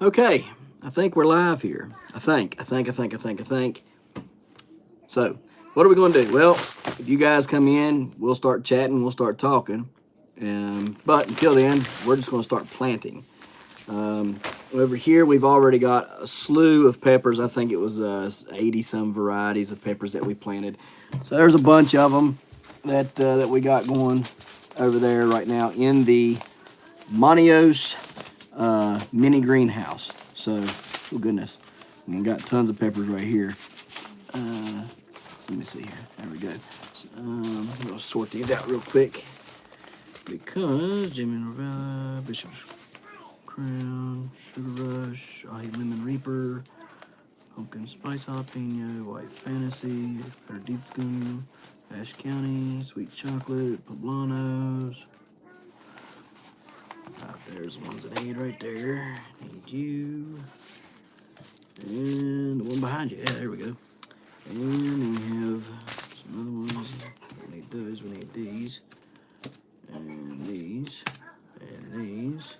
Okay, I think we're live here. I think. So, what are we going to do? Well, if you guys come in, we'll start chatting, we'll start talking. But until then, we're just going to start planting. Over here, we've already got a slew of peppers. I think it was 80 some varieties of peppers that we planted. So there's a bunch of them that we got going over there right now in the Monios mini greenhouse. So, oh goodness, we got tons of peppers right here. So let me see here. There we go. So, I'm gonna sort these out real quick because Jimmy Bishop's Crown, Sugar Rush, Ahi Lemon Reaper, Pumpkin Spice Jalapeno, White Fantasy, Perdizco, Ash County, Sweet Chocolate, Poblanos. There's the ones that I need right there. Need you. And the one behind you. Yeah, there we go. And then we have some other ones. We need those. We need these. And these. And these.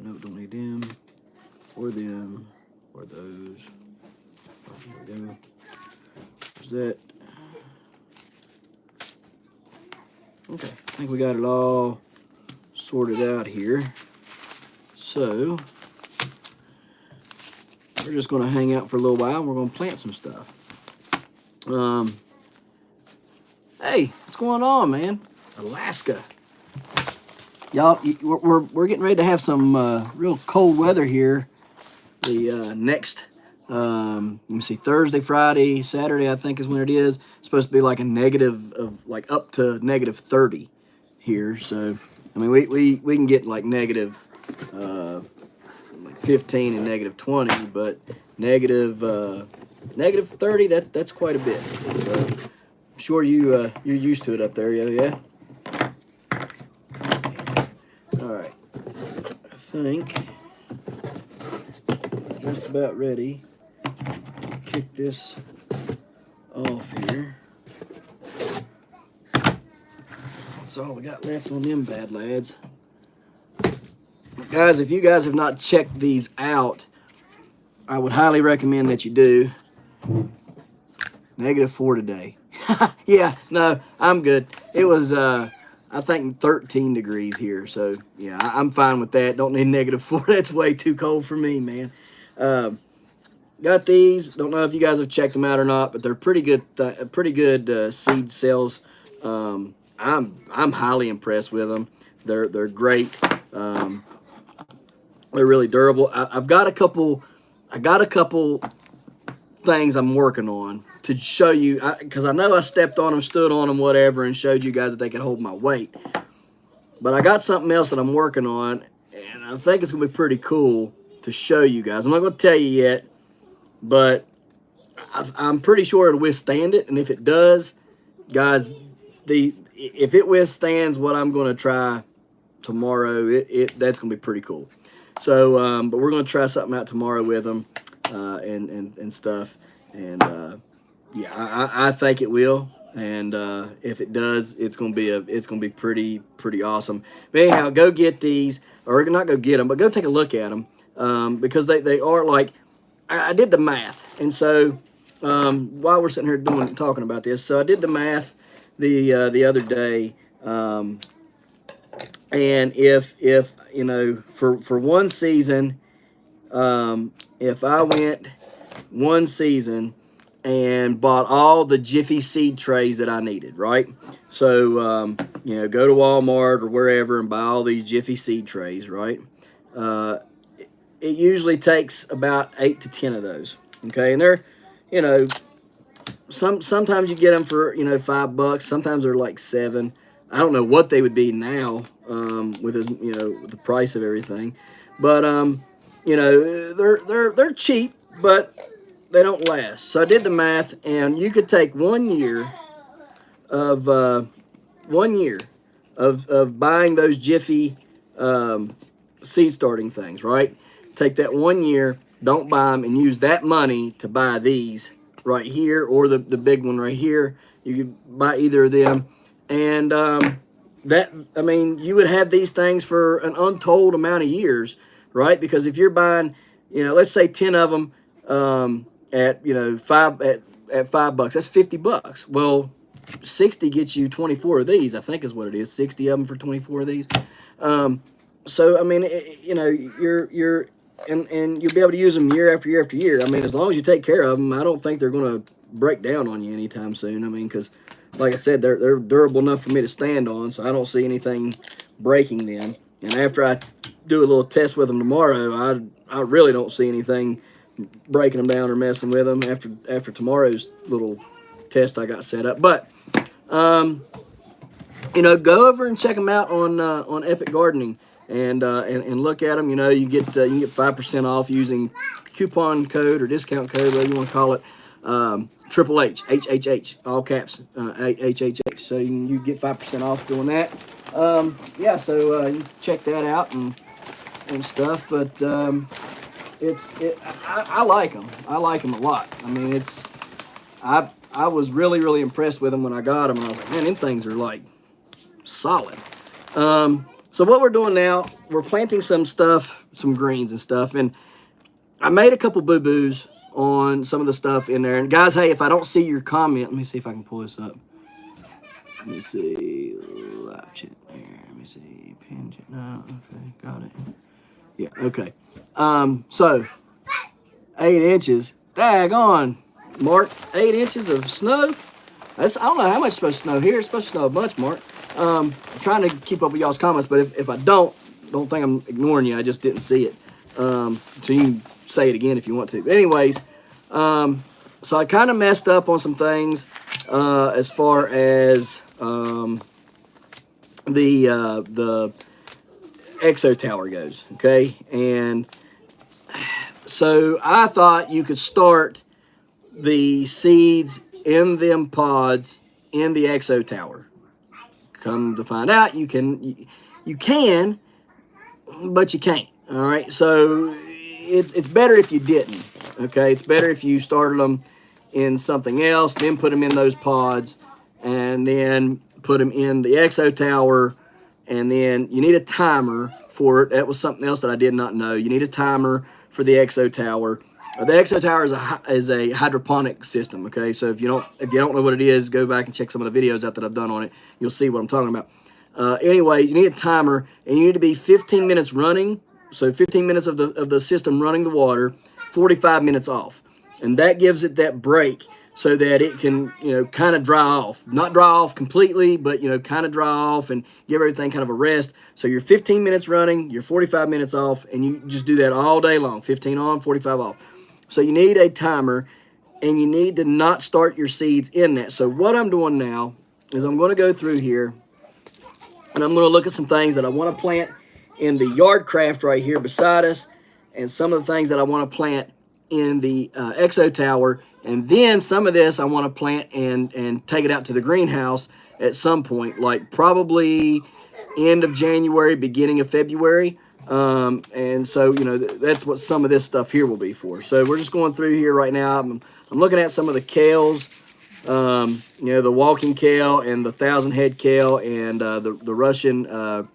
No, don't need them. Or them. Or those. There we go. There's that. Okay. I think we got it all sorted out here. So we're just going to hang out for a little while and we're going to plant some stuff. Hey, what's going on, man? Alaska. Y'all, we're getting ready to have some real cold weather here. The next, let me see, Thursday, Friday, Saturday, I think is when it is. It's supposed to be like a negative of like up to negative 30 here. So, I mean, we can get like negative like 15 and negative 20, but negative 30, that's quite a bit. So I'm sure you're used to it up there, yeah. All right, I think I'm just about ready to kick this off here. That's all we got left on them bad lads. Guys, if you guys have not checked these out, I would highly recommend that you do. -4 today. Yeah, no, I'm good. It was, I think, 13 degrees here. So, yeah, I'm fine with that. Don't need -4. That's way too cold for me, man. Got these. Don't know if you guys have checked them out or not, but they're pretty good seed cells. I'm highly impressed with them. They're great. They're really durable. I got a couple things I'm working on to show you, because I know I stepped on them, stood on them, whatever, and showed you guys that they could hold my weight. But I got something else that I'm working on, and I think it's going to be pretty cool to show you guys. I'm not going to tell you yet, but I'm pretty sure it'll withstand it. And if it does, guys, if it withstands what I'm going to try tomorrow, that's going to be pretty cool. So, but we're going to try something out tomorrow with them and stuff. And yeah, I think it will. And if it does, it's going to be pretty awesome. But anyhow, go get these, or not go get them, but go take a look at them because they are like, I did the math. And so while we're sitting here talking about this, so I did the math the other day. And if you know, for one season, if I went one season and bought all the Jiffy seed trays that I needed, right? So, you know, go to Walmart or wherever and buy all these Jiffy seed trays, right? It usually takes about 8 to 10 of those, okay? And they're, you know, sometimes you get them for, you know, $5. Sometimes they're like 7. I don't know what they would be now with this, you know, with the price of everything, but you know, they're cheap, but they don't last. So I did the math, and you could take 1 year of buying those Jiffy seed starting things, right? Take that 1 year, don't buy them, and use that money to buy these right here or the big one right here. You could buy either of them. And that, I mean, you would have these things for an untold amount of years right? Because if you're buying, let's say 10 of them at $5, that's $50. Well, 60 gets you 24 of these, I think is what it is. 60 of them for 24 of these. So I mean, you're and you'll be able to use them year after year after year. I mean, as long as you take care of them, I don't think they're going to break down on you anytime soon. I mean, because like I said, they're durable enough for me to stand on, so I don't see anything breaking them. And after I do a little test with them tomorrow, I really don't see anything breaking them down or messing with them after tomorrow's little test I got set up. But go over and check them out on Epic Gardening and look at them. You can get 5% off using coupon code or discount code, whatever you want to call it. Triple H, HHH, all caps, HHH. So you get 5% off doing that. So you check that out and stuff. But I like them. I like them a lot. I mean, I was really, really impressed with them when I got them. And I was like, man, them things are like solid. So what we're doing now, we're planting some stuff, some greens and stuff. And I made a couple boo-boos on some of the stuff in there. And guys, hey, if I don't see your comment, let me see if I can pull this up. Let me see. Live chat there. Let me see. Pin chat. No, okay, got it. Yeah, okay. So 8 inches. Daggone, Mark. 8 inches of snow. I don't know how much is supposed to snow here. It's supposed to snow a bunch, Mark. I'm trying to keep up with y'all's comments, but if I don't think I'm ignoring you. I just didn't see it. So you can say it again if you want to. But anyways, so I kind of messed up on some things as far as the Exo Tower goes, okay? And so I thought you could start the seeds in them pods in the Exo Tower. Come to find out, you can, but you can't. All right, so it's better if you didn't. Okay, it's better if you started them in something else, then put them in those pods, and then put them in the Exo Tower, and then you need a timer for it. That was something else that I did not know. You need a timer for the Exo Tower. The Exo Tower is a hydroponic system. Okay, so if you don't know what it is, go back and check some of the videos out that I've done on it. You'll see what I'm talking about. Anyway, you need a timer, and you need to be 15 minutes running. So 15 minutes of the system running the water, 45 minutes off, and that gives it that break so that it can kind of dry off, not dry off completely, but kind of dry off and give everything kind of a rest. So you're 15 minutes running, you're 45 minutes off, and you just do that all day long, 15 on, 45 off. So you need a timer, and you need to not start your seeds in that. So what I'm doing now is I'm going to go through here, and I'm going to look at some things that I want to plant in the yard craft right here beside us, and some of the things that I want to plant in the Exo Tower, and then some of this I want to plant and take it out to the greenhouse at some point, like probably end of January, beginning of February. And so, that's what some of this stuff here will be for. So we're just going through here right now. I'm looking at some of the kales, the walking kale and the 1,000-head kale and the Russian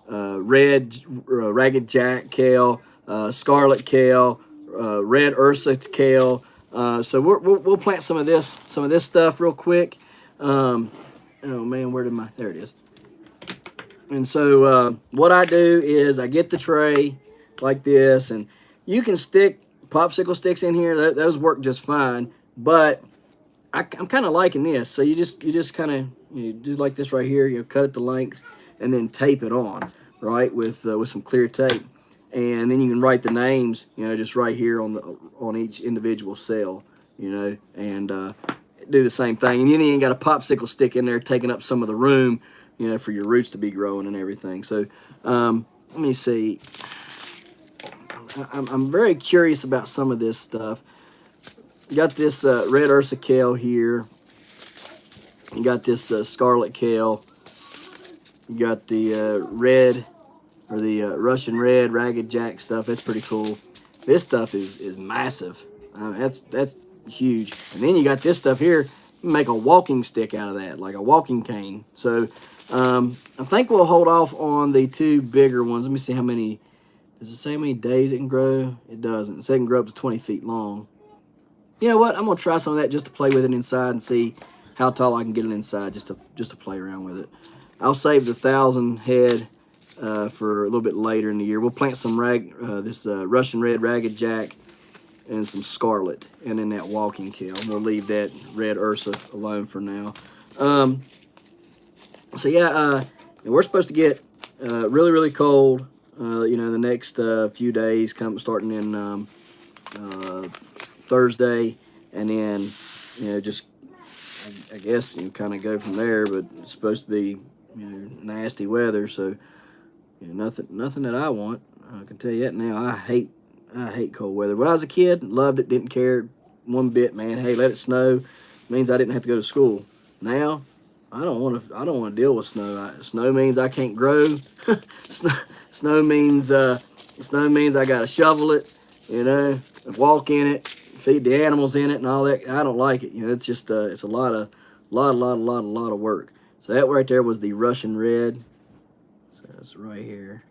red ragged jack kale, scarlet kale, red Ursa kale. So we'll plant some of this stuff real quick. Oh man, there it is. And so what I do is I get the tray like this, and you can stick popsicle sticks in here. Those work just fine, but I'm kind of liking this. So you just kind of do like this right here. Cut it to length and then tape it on, right, with some clear tape. And then you can write the names, just right here on each individual cell, and do the same thing. And you ain't got a popsicle stick in there taking up some of the room, for your roots to be growing and everything. So let me see. I'm very curious about some of this stuff. You got this red Ursa kale here. You got this scarlet kale. You got the red, or the Russian red ragged jack stuff. That's pretty cool. This stuff is massive. That's huge. And then you got this stuff here. You can make a walking stick out of that, like a walking cane. So I think we'll hold off on the two bigger ones. Let me see how many Does it say how many days it can grow? It doesn't. It says it can grow up to 20 feet long. You know what? I'm gonna try some of that just to play with it inside and see how tall I can get it inside, just to play around with it. I'll save the 1,000 head for a little bit later in the year. We'll plant some Russian Red Ragged Jack and some Scarlet, and then that walking kale. We'll leave that Red Ursa alone for now. So yeah, we're supposed to get really, really cold. The next few days, starting in Thursday, and then just I guess kind of go from there. But it's supposed to be nasty weather, so nothing that I want. I can tell you that now. I hate cold weather. When I was a kid, loved it, didn't care one bit, man. Hey, let it snow. Means I didn't have to go to school. Now, I don't want to deal with snow. Snow means I can't grow. Snow means I gotta shovel it. Walk in it, feed the animals in it, and all that. I don't like it. It's just it's a lot of work. So that right there was the Russian Red. So that's right here.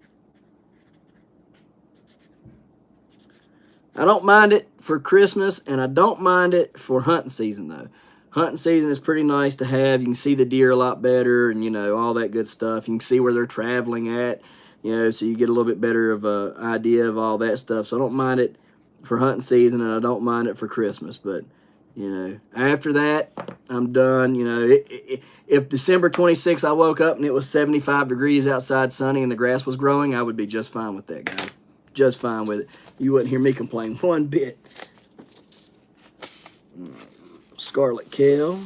I don't mind it for Christmas, and I don't mind it for hunting season, though. Hunting season is pretty nice to have. You can see the deer a lot better and, all that good stuff. You can see where they're traveling at, so you get a little bit better of an idea of all that stuff. So I don't mind it for hunting season, and I don't mind it for Christmas. But, after that, I'm done. If December 26th I woke up and it was 75 degrees outside, sunny, and the grass was growing, I would be just fine with that, guys. Just fine with it. You wouldn't hear me complain one bit. Scarlet kale.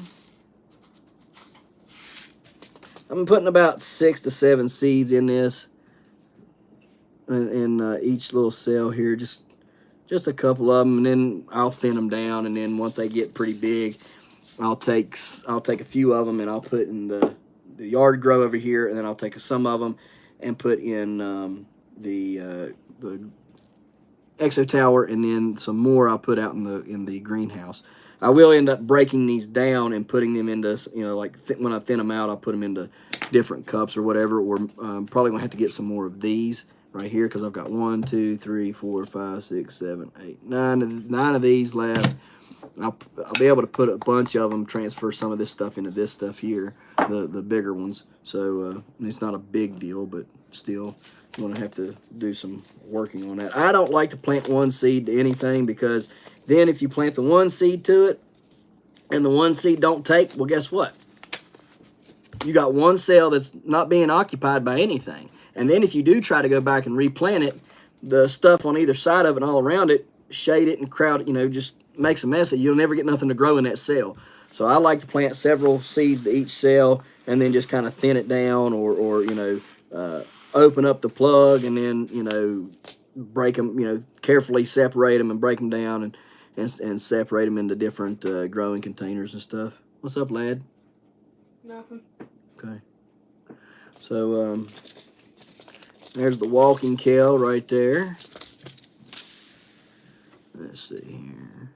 I'm putting about 6 to 7 seeds in this, in each little cell here. Just a couple of them, and then I'll thin them down. And then once they get pretty big, I'll take a few of them and I'll put in the yard grow over here, and then I'll take some of them and put in the exo tower, and then some more I'll put out in the greenhouse. I will end up breaking these down and putting them into, when I thin them out, I'll put them into different cups or whatever, or probably gonna have to get some more of these right here, because I've got 1, 2, 3, 4, 5, 6, 7, 8, 9 of these left. I'll be able to put a bunch of them, transfer some of this stuff into this stuff here, the bigger ones. So it's not a big deal, but still, I'm going to have to do some working on that. I don't like to plant one seed to anything, because then if you plant the one seed to it and the one seed don't take, well, guess what? You got one cell that's not being occupied by anything. And then if you do try to go back and replant it, the stuff on either side of it and all around it, shade it and crowd it, just makes a mess. You'll never get nothing to grow in that cell. So I like to plant several seeds to each cell, and then just kind of thin it down, or open up the plug, and then break them, carefully separate them and break them down, and separate them into different growing containers and stuff. What's up, lad? Nothing. Okay. So there's the walking kale right there. Let's see here.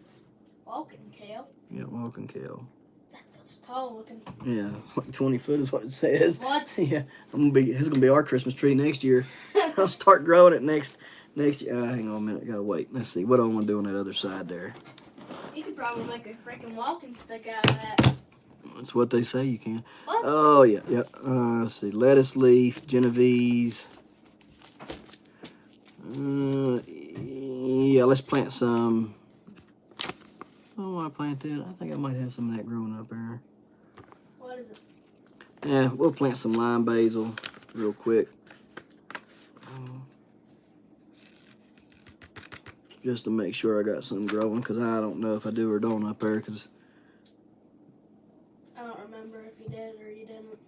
Walking kale? Yeah, walking kale. That stuff's tall looking. Yeah, like 20 foot is what it says. What? Yeah, it's gonna be our Christmas tree next year. I'll start growing it next year. Hang on a minute, gotta wait. Let's see, what do I want to do on that other side there? You could probably make a freaking walking stick out of that. That's what they say you can. What? Oh yeah. Let's see, lettuce leaf, Genovese. Yeah, let's plant some. Oh, I want to plant that. I think I might have some of that growing up there. What is it? Yeah, we'll plant some lime basil real quick. Just to make sure I got something growing, because I don't know if I do or don't up there, because I don't remember if you did or you didn't.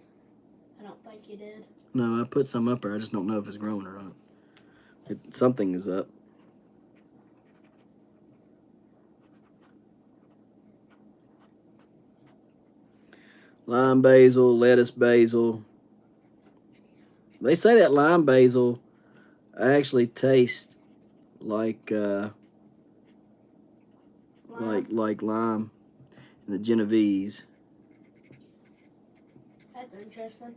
I don't think you did. no, I put some up there. I just don't know if it's growing or not. Something is up. Lime basil, lettuce basil. They say that lime basil actually tastes like like lime and the Genovese. That's interesting.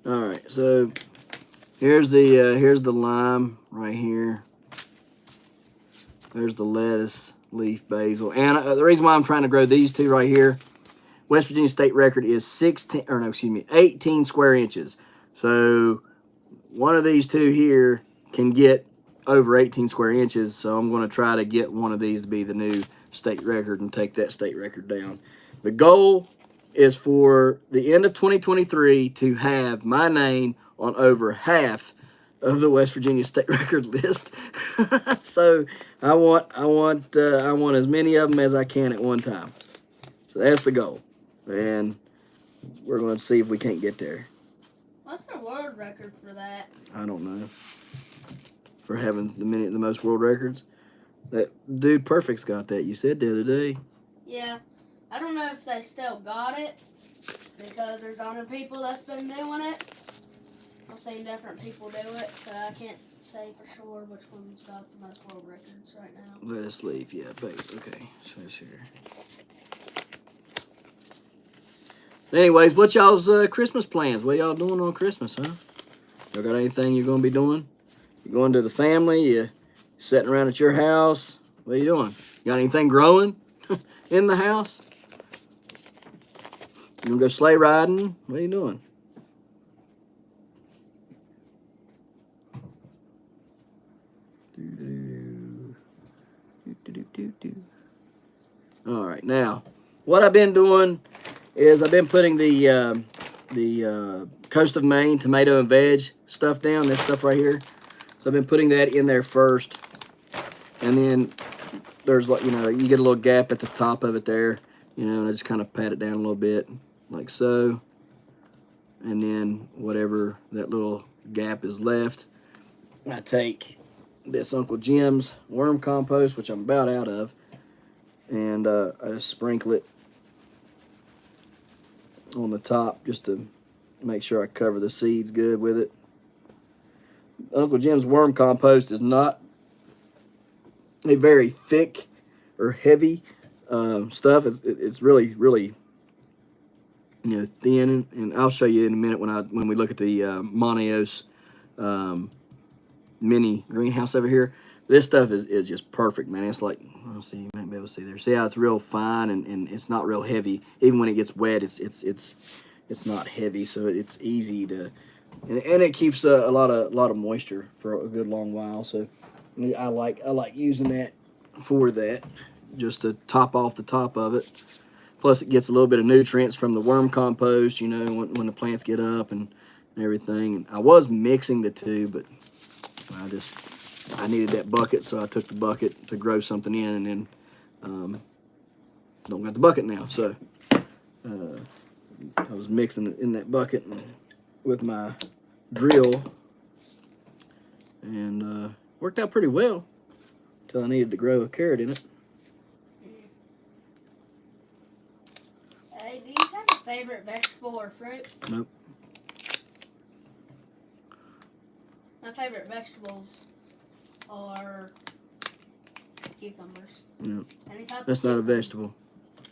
All right, so here's the lime right here. There's the lettuce, leaf, basil, and the reason why I'm trying to grow these two right here, West Virginia state record is 18 square inches. So one of these two here can get over 18 square inches. So I'm going to try to get one of these to be the new state record and take that state record down. The goal is for the end of 2023 to have my name on over half of the West Virginia state record list. So I want as many of them as I can at one time. So that's the goal, and we're going to see if we can't get there. What's the world record for that? I don't know. For having the most world records. That Dude Perfect's got that. You said the other day. Yeah. I don't know if they still got it because there's other people that's been doing it. I've seen different people do it, so I can't say for sure which one's got the most world records right now. Lettuce leaf, yeah, base. Okay, so it's here. Anyways, what y'all's Christmas plans? What y'all doing on Christmas, huh? Y'all got anything you're gonna be doing? You going to the family? You sitting around at your house? What are you doing? You got anything growing in the house? You gonna go sleigh riding? What are you doing? All right, now what I've been doing is I've been putting the Coast of Maine tomato and veg stuff down. This stuff right here. So I've been putting that in there first, and then there's, like, you get a little gap at the top of it there, and I just kind of pat it down a little bit like so, and then whatever that little gap is left, I take this Uncle Jim's worm compost, which I'm about out of, and I just sprinkle it on the top just to make sure I cover the seeds good with it. Uncle Jim's worm compost is not a very thick or heavy stuff. It's really, really, thin, and I'll show you in a minute when we look at the Moneos mini greenhouse over here. This stuff is just perfect, man. It's like, let's see, you might be able to see there. See how it's real fine, and it's not real heavy. Even when it gets wet, it's not heavy, so it's easy to, and it keeps a lot of moisture for a good long while. So I like using that for that, just to top off the top of it. Plus, it gets a little bit of nutrients from the worm compost, when the plants get up and everything. And I was mixing the two, but I needed that bucket, so I took the bucket to grow something in, and then don't got the bucket now. So I was mixing it in that bucket with my drill, and worked out pretty well until I needed to grow a carrot in it. Hey, do you have a favorite vegetable or fruit? Nope. My favorite vegetables are cucumbers. Yeah. Any type That's of not a cucumber. vegetable.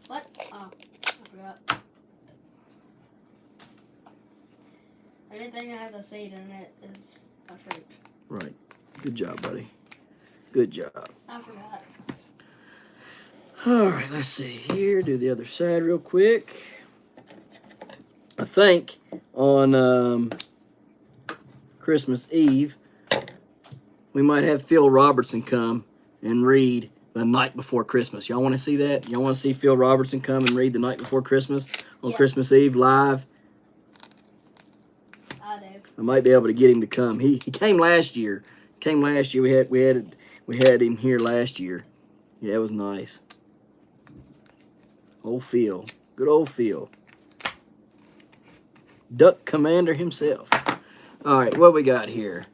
What? Oh, I forgot. Anything that has a seed in it is a fruit. Right. Good job, buddy. Good job. I forgot. All right, let's see here. Do the other side real quick. I think on Christmas Eve, we might have Phil Robertson come and read The Night Before Christmas. Y'all want to see that? Y'all want to see Phil Robertson come and read The Night Before Christmas on Yes. Christmas Eve live? I do. I might be able to get him to come. He came last year. We had him here last year. Yeah, it was nice. Old Phil. Good old Phil. Duck Commander himself. All right, what we got here?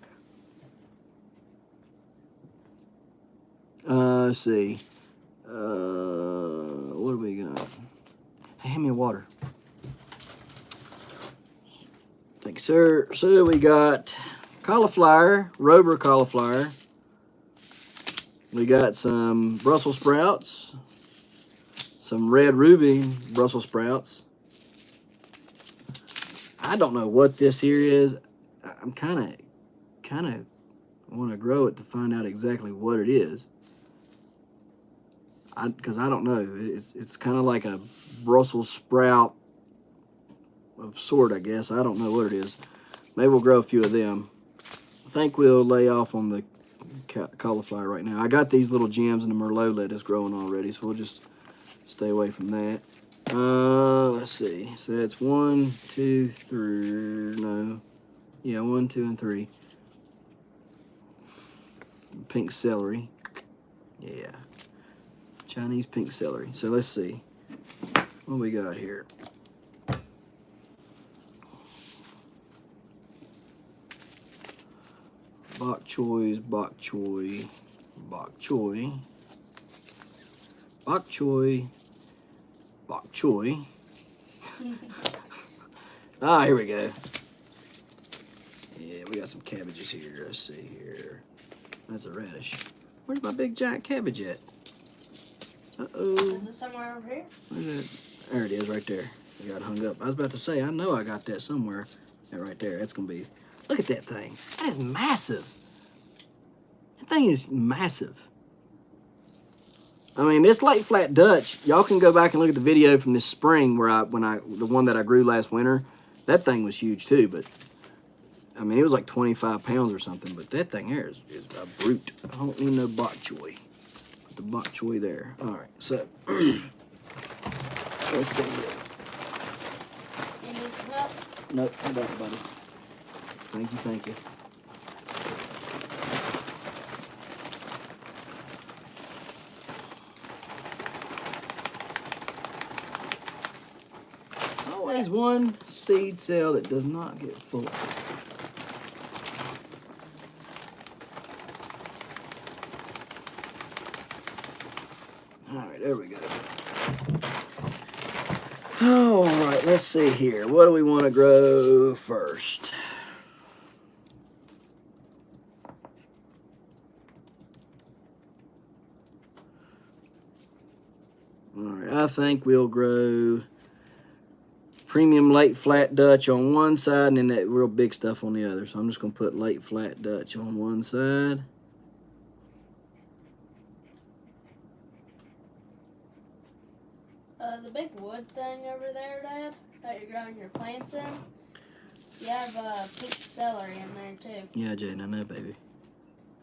Let's see. What do we got? Hey, hand me water. Thank you, sir. So we got cauliflower, Rober cauliflower. We got some Brussels sprouts, some red ruby Brussels sprouts. I don't know what this here is. I'm kind of want to grow it to find out exactly what it is. Because I don't know. It's kind of like a Brussels sprout of sort, I guess. I don't know what it is. Maybe we'll grow a few of them. I think we'll lay off on the cauliflower right now. I got these little gems in the Merlot lettuce growing already, so we'll just stay away from that. Let's see. So that's 1, 2, 3. No. Yeah, 1, 2, and 3. Pink celery. Yeah. Chinese pink celery. So let's see. What we got here? Bok choy, bok choy, bok choy, bok choy, bok choy. Ah, here we go. Yeah, we got some cabbages here. Let's see here. That's a radish. Where's my big giant cabbage at? Uh-oh. Is it somewhere over here? There it is, right there. I got hung up. I was about to say, I know I got that somewhere. That right there. That's going to be... Look at that thing. That is massive. That thing is massive. I mean, this late flat Dutch, y'all can go back and look at the video from this spring where the one that I grew last winter. That thing was huge too, but I mean, it was like 25 pounds or something, but that thing here is a brute. I don't need no bok choy. Put the bok choy there. All right, so let's see here. You need some help? Nope, I got it, buddy. Thank you, thank you. Always one seed cell that does not get full. All right, there we go. All right, let's see here. What do we want to grow first? All right, I think we'll grow premium late flat Dutch on one side and then that real big stuff on the other. So I'm just going to put late flat Dutch on one side. The big wood thing over there, Dad, that you're growing your plants in, you have pink celery in there too. Yeah, Jaden, I know, baby.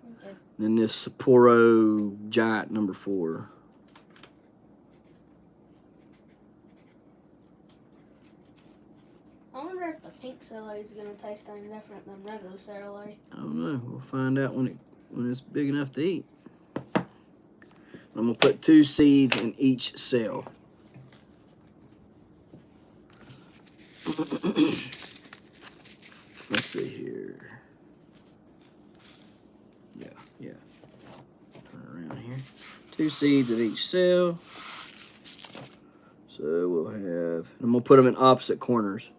Okay. Then this Sapporo Giant number 4. I wonder if the pink celery is going to taste any different than regular celery. I don't know. We'll find out when it's big enough to eat. I'm going to put 2 seeds in each cell. Let's see here. Yeah. Turn around here. 2 seeds in each cell. So we'll have, I'm going to put them in opposite corners.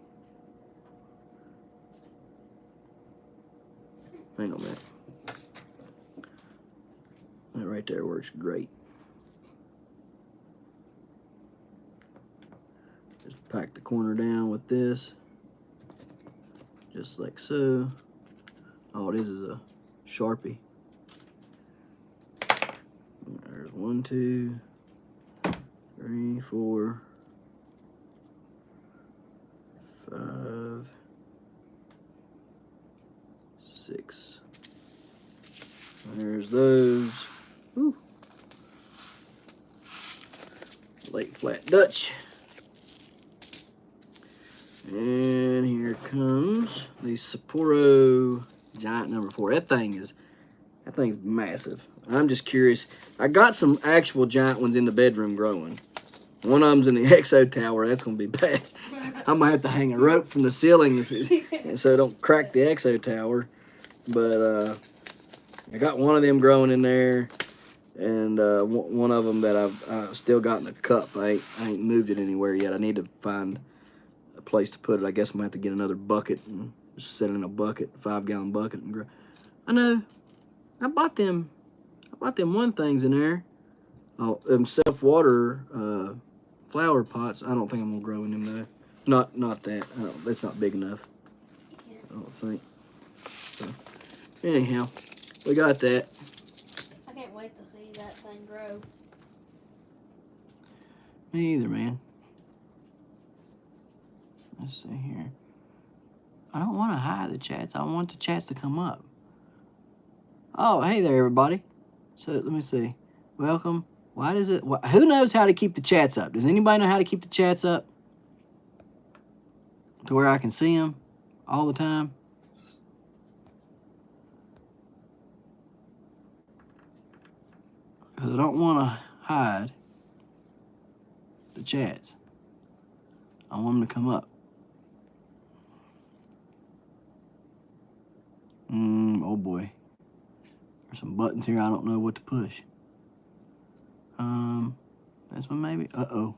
Hang on a minute. That right there works great. Just pack the corner down with this. Just like so. Oh, this is a Sharpie. There's 1, 2, 3, 4, 5, 6. There's those. Woo. Late flat Dutch. And here comes the Sapporo Giant number 4. That thing's massive. I'm just curious. I got some actual giant ones in the bedroom growing. One of them's in the exo tower. That's gonna be bad. I'm gonna have to hang a rope from the ceiling so it don't crack the exo tower. But I got one of them growing in there, and one of them that I've still got in a cup. I ain't moved it anywhere yet. I need to find a place to put it. I guess I'm gonna have to get another bucket and just set it in a bucket, 5-gallon bucket, and grow. I know. I bought them 1 things in there. Oh, them self-water flower pots. I don't think I'm gonna grow in them though. Not that. That's not big enough. I don't think. So, anyhow, we got that. I can't wait to see that thing grow. Me either, man. Let's see here. I don't want to hide the chats. I want the chats to come up. Oh, hey there, everybody. So let me see. Welcome. Why does it? Who knows how to keep the chats up? Does anybody know how to keep the chats up to where I can see them all the time? Because I don't want to hide the chats. I want them to come up. Oh boy. There's some buttons here I don't know what to push. This one maybe? Uh-oh.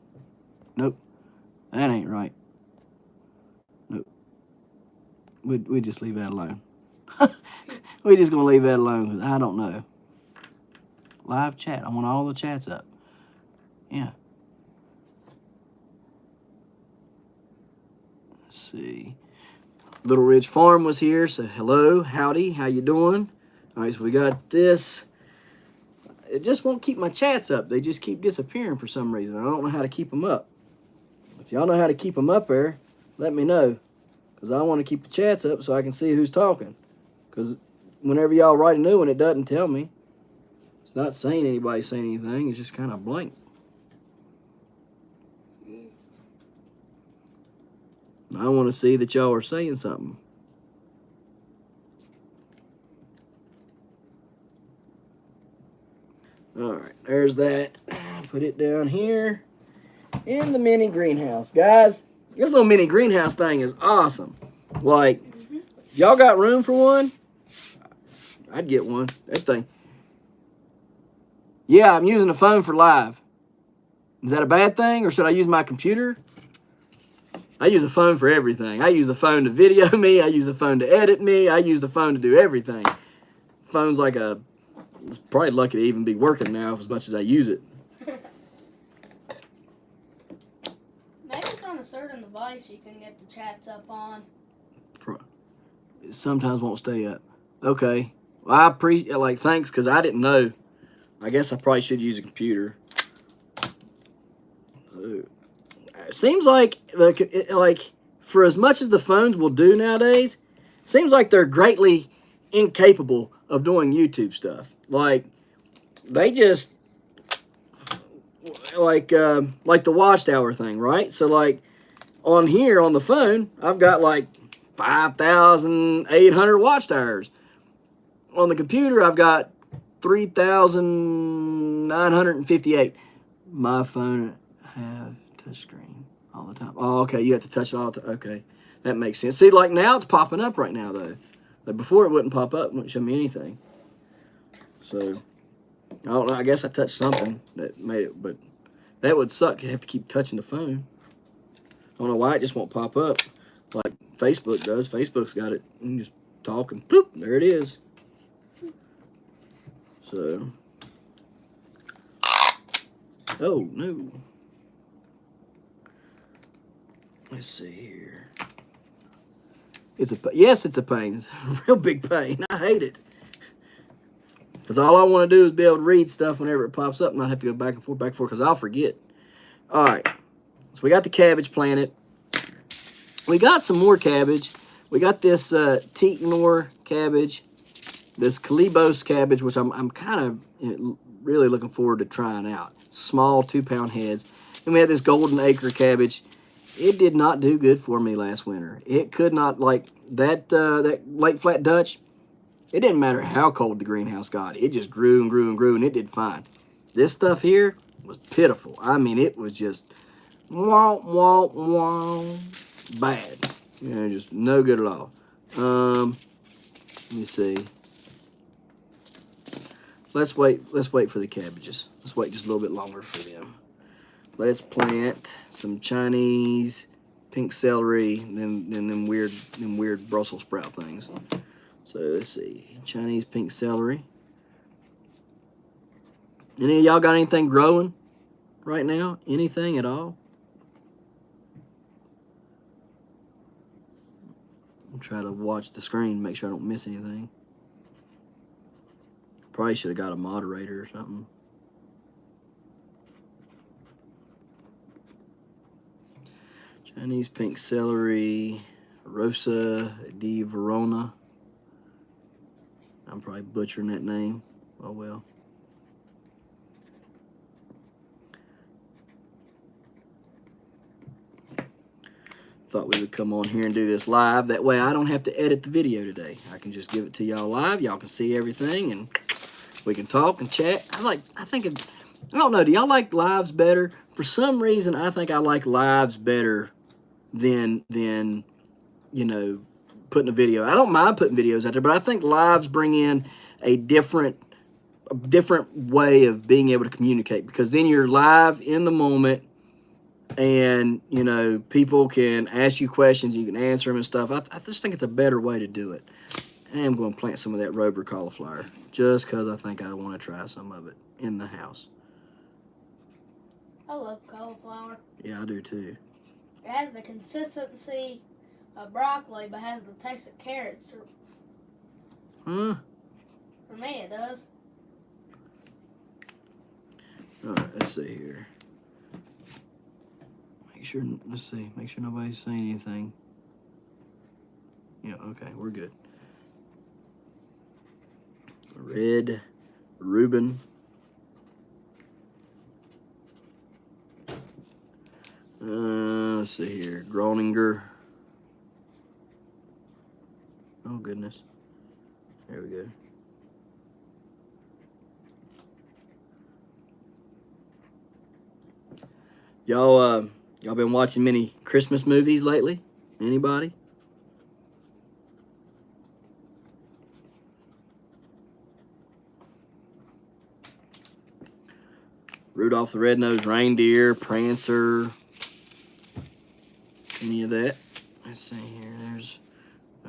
Nope. That ain't right. Nope. We just leave that alone. We just gonna leave that alone because I don't know. Live chat. I want all the chats up. Yeah. Let's see. Little Ridge Farm was here, so hello, howdy, how you doing? All right, so we got this. It just won't keep my chats up. They just keep disappearing for some reason. I don't know how to keep them up. If y'all know how to keep them up there, let me know. Because I want to keep the chats up so I can see who's talking. Because whenever y'all write a new one, it doesn't tell me. It's not saying anybody's saying anything. It's just kind of blank. I want to see that y'all are saying something. All right, there's that. Put it down here in the mini greenhouse. Guys, this little mini greenhouse thing is awesome. Like, y'all got room for one? I'd get one. That thing. Yeah, I'm using a phone for live. Is that a bad thing, or should I use my computer? I use a phone for everything. I use a phone to video me. I use a phone to edit me. I use the phone to do everything. Phone's like a... It's probably lucky to even be working now as much as I use it. Maybe it's on a certain device you can get the chats up on. It sometimes won't stay up. Okay. Well, I appreciate, like, thanks, because I didn't know. I guess I probably should use a computer. So, it seems like for as much as the phones will do nowadays, it seems like they're greatly incapable of doing YouTube stuff. Like, they just like the watchtower thing, right? So like on here on the phone, I've got like 5,800 watchtowers. On the computer, I've got 3,958. My phone have touchscreen all the time. Oh, okay, you have to touch it all. Okay, that makes sense. See, like now it's popping up right now though. Like before, it wouldn't pop up, wouldn't show me anything. So I don't know. I guess I touched something that made it, but that would suck. You have to keep touching the phone. I don't know why it just won't pop up like Facebook does. Facebook's got it. You just talk and boop, there it is. So, oh no. Let's see here. It's a pain. It's a real big pain. I hate it. Because all I want to do is be able to read stuff whenever it pops up and not have to go back and forth, because I'll forget. All right. So we got the cabbage planted. We got some more cabbage. We got this Tetenor cabbage, this Calibos cabbage, which I'm kind of really looking forward to trying out. Small 2-pound heads. And we had this Golden Acre cabbage. It did not do good for me last winter. It could not, like that Lake Flat Dutch. It didn't matter how cold the greenhouse got. It just grew and grew and grew, and it did fine. This stuff here was pitiful. I mean, it was just bad. You know, just no good at all. Let me see. Let's wait for the cabbages. Let's wait just a little bit longer for them. Let's plant some Chinese pink celery, and then them weird Brussels sprout things. So let's see, Chinese pink celery. Any of y'all got anything growing right now? Anything at all? try to watch the screen, make sure I don't miss anything. Probably should have got a moderator or something. Chinese pink celery, Rosa di Verona. I'm probably butchering that name. Oh well. Thought we would come on here and do this live. That way I don't have to edit the video today. I can just give it to y'all live. Y'all can see everything and we can talk and chat. I don't know, do y'all like lives better? For some reason, I think I like lives better than you know, putting a video. I don't mind putting videos out there, but I think lives bring in a different way of being able to communicate, because then you're live in the moment and, you know, people can ask you questions, you can answer them and stuff. I just think it's a better way to do it. I am going to plant some of that Robur cauliflower just because I think I want to try some of it in the house. I love cauliflower. Yeah, I do too. It has the consistency of broccoli, but has the taste of carrots. Huh? For me, it does. All right, let's see here. Let's see. Make sure nobody's saying anything. Yeah, okay, we're good. Red Reuben. Let's see here. Groninger. Oh, goodness. There we go. Y'all been watching many Christmas movies lately? Anybody? Rudolph the Red-Nosed Reindeer, Prancer, any of that? Let's see here.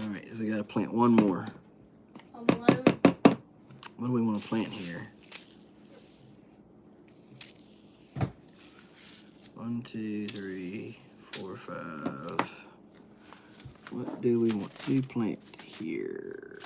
All right, so we got to plant one more. What do we want to plant here? 1, 2, 3, 4, 5. What do we want to plant here?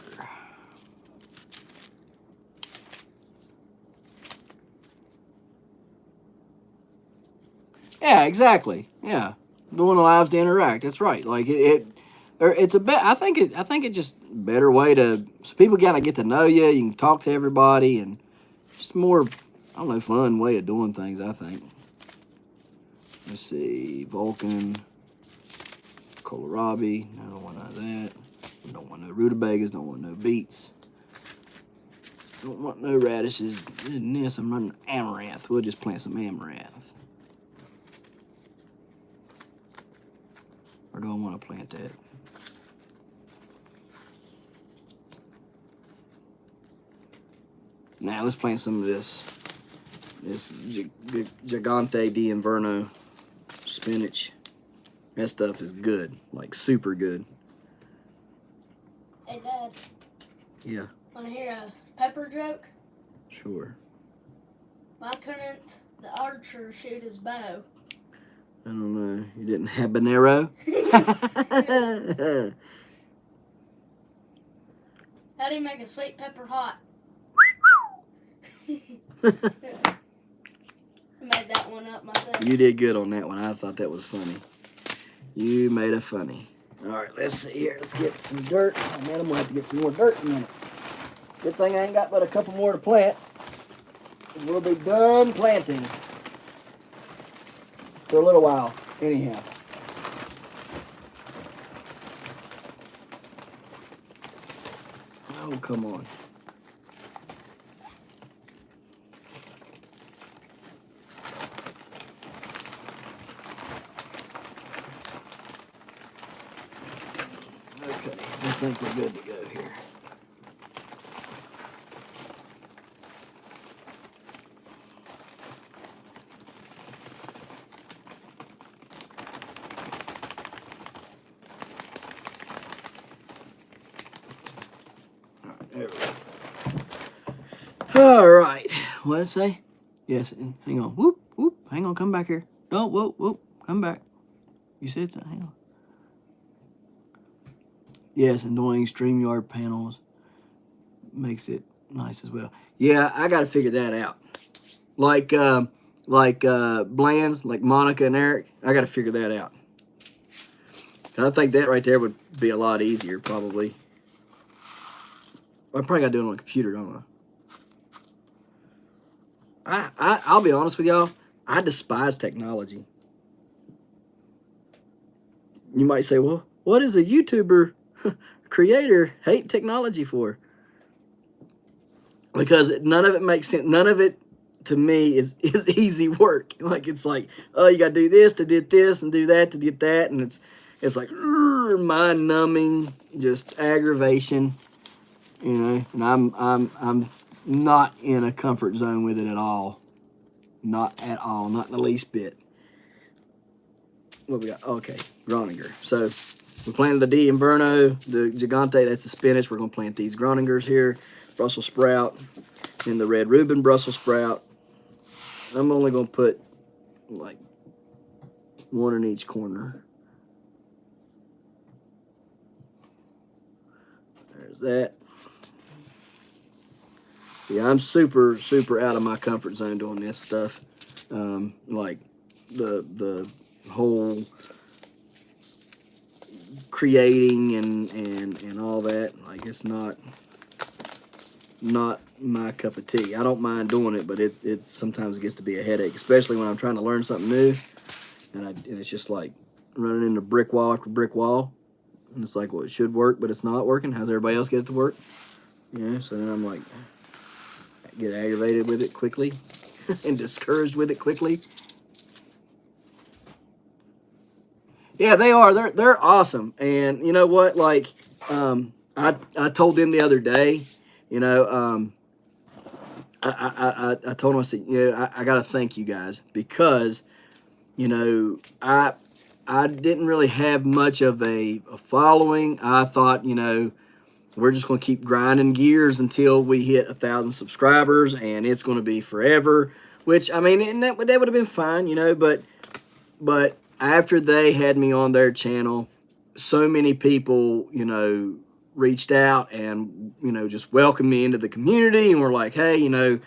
Yeah, exactly. Yeah, doing the lives to interact. That's right. Like it's a bit. I think it just better way to, so people kind of get to know you. You can talk to everybody, and just more, I don't know, fun way of doing things, I think. Let's see, Vulcan, kohlrabi. I don't want none of that. I don't want no rutabagas. Don't want no beets. Don't want no radishes. And this, I'm running amaranth. We'll just plant some amaranth. Or do I want to plant that? Now let's plant some of this Gigante di Inverno spinach. That stuff is good, like super good. Hey, Dad. Yeah. Want to hear a pepper joke? Sure. Why couldn't the archer shoot his bow? I don't know. You didn't habanero? How do you make a sweet pepper hot? I made that one up myself. You did good on that one. I thought that was funny. You made it funny. All right, let's see here. Let's get some dirt. Oh, man, I'm going to have to get some more dirt in a minute. Good thing I ain't got but a couple more to plant. We'll be done planting. For a little while, anyhow. Oh, come on. Okay, I think we're good to go here. There we go. All right. What did it say? Yes. Hang on. Whoop, whoop. Hang on. Come back here. No, whoop, whoop. Come back. You said something. Hang on. Yes, annoying StreamYard panels makes it nice as well. Yeah, I got to figure that out. Like Bland's, like Monica and Eric, I got to figure that out. I think that right there would be a lot easier, probably. I probably got to do it on a computer, don't I? I'll be honest with y'all. I despise technology. You might say, well, what is a YouTuber creator hate technology for? Because none of it makes sense. None of it, to me, is easy work. Like, it's like, oh, you got to do this to get this and do that to get that. And it's like mind-numbing, just aggravation, you know. And I'm not in a comfort zone with it at all. Not at all. Not in the least bit. What we got? Okay, Groninger. So we planted the Di Inverno, the Gigante, that's the spinach. We're going to plant these Groningers here, Brussels sprout, and the red Reuben Brussels sprout. I'm only going to put like one in each corner. There's that. Yeah, I'm super out of my comfort zone doing this stuff. Like the whole creating and all that. Like, it's not my cup of tea. I don't mind doing it, but it sometimes gets to be a headache, especially when I'm trying to learn something new, and it's just like running into brick wall after brick wall, and it's like, well, it should work, but it's not working. How's everybody else get it to work? Yeah, so then I'm like, get aggravated with it quickly and discouraged with it quickly. Yeah, they are. They're awesome. And you know what? Like, I told them the other day, you know, I told them, I said, yeah, I got to thank you guys, because, you know, I didn't really have much of a following. I thought, you know, we're just going to keep grinding gears until we hit 1,000 subscribers, and it's going to be forever. Which, I mean, and that would have been fine, you know, but after they had me on their channel, so many people, you know, reached out and, you know, just welcomed me into the community and were like, hey, you know,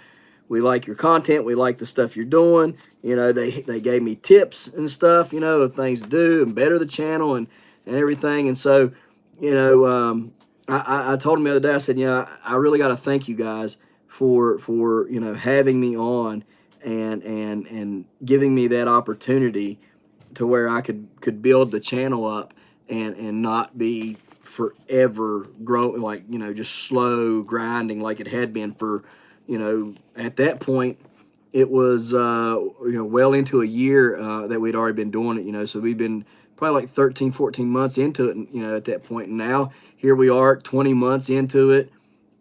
we like your content, we like the stuff you're doing. You know, they gave me tips and stuff, you know, of things to do and better the channel and everything. And so, you know, I told them the other day, I said, you know, I really got to thank you guys for you know, having me on and giving me that opportunity to where I could build the channel up and not be forever growing, like, you know, just slow grinding like it had been for, you know, at that point it was you know, well into a year that we'd already been doing it, you know, so we've been probably like 13, 14 months into it, you know, at that point. And now here we are 20 months into it,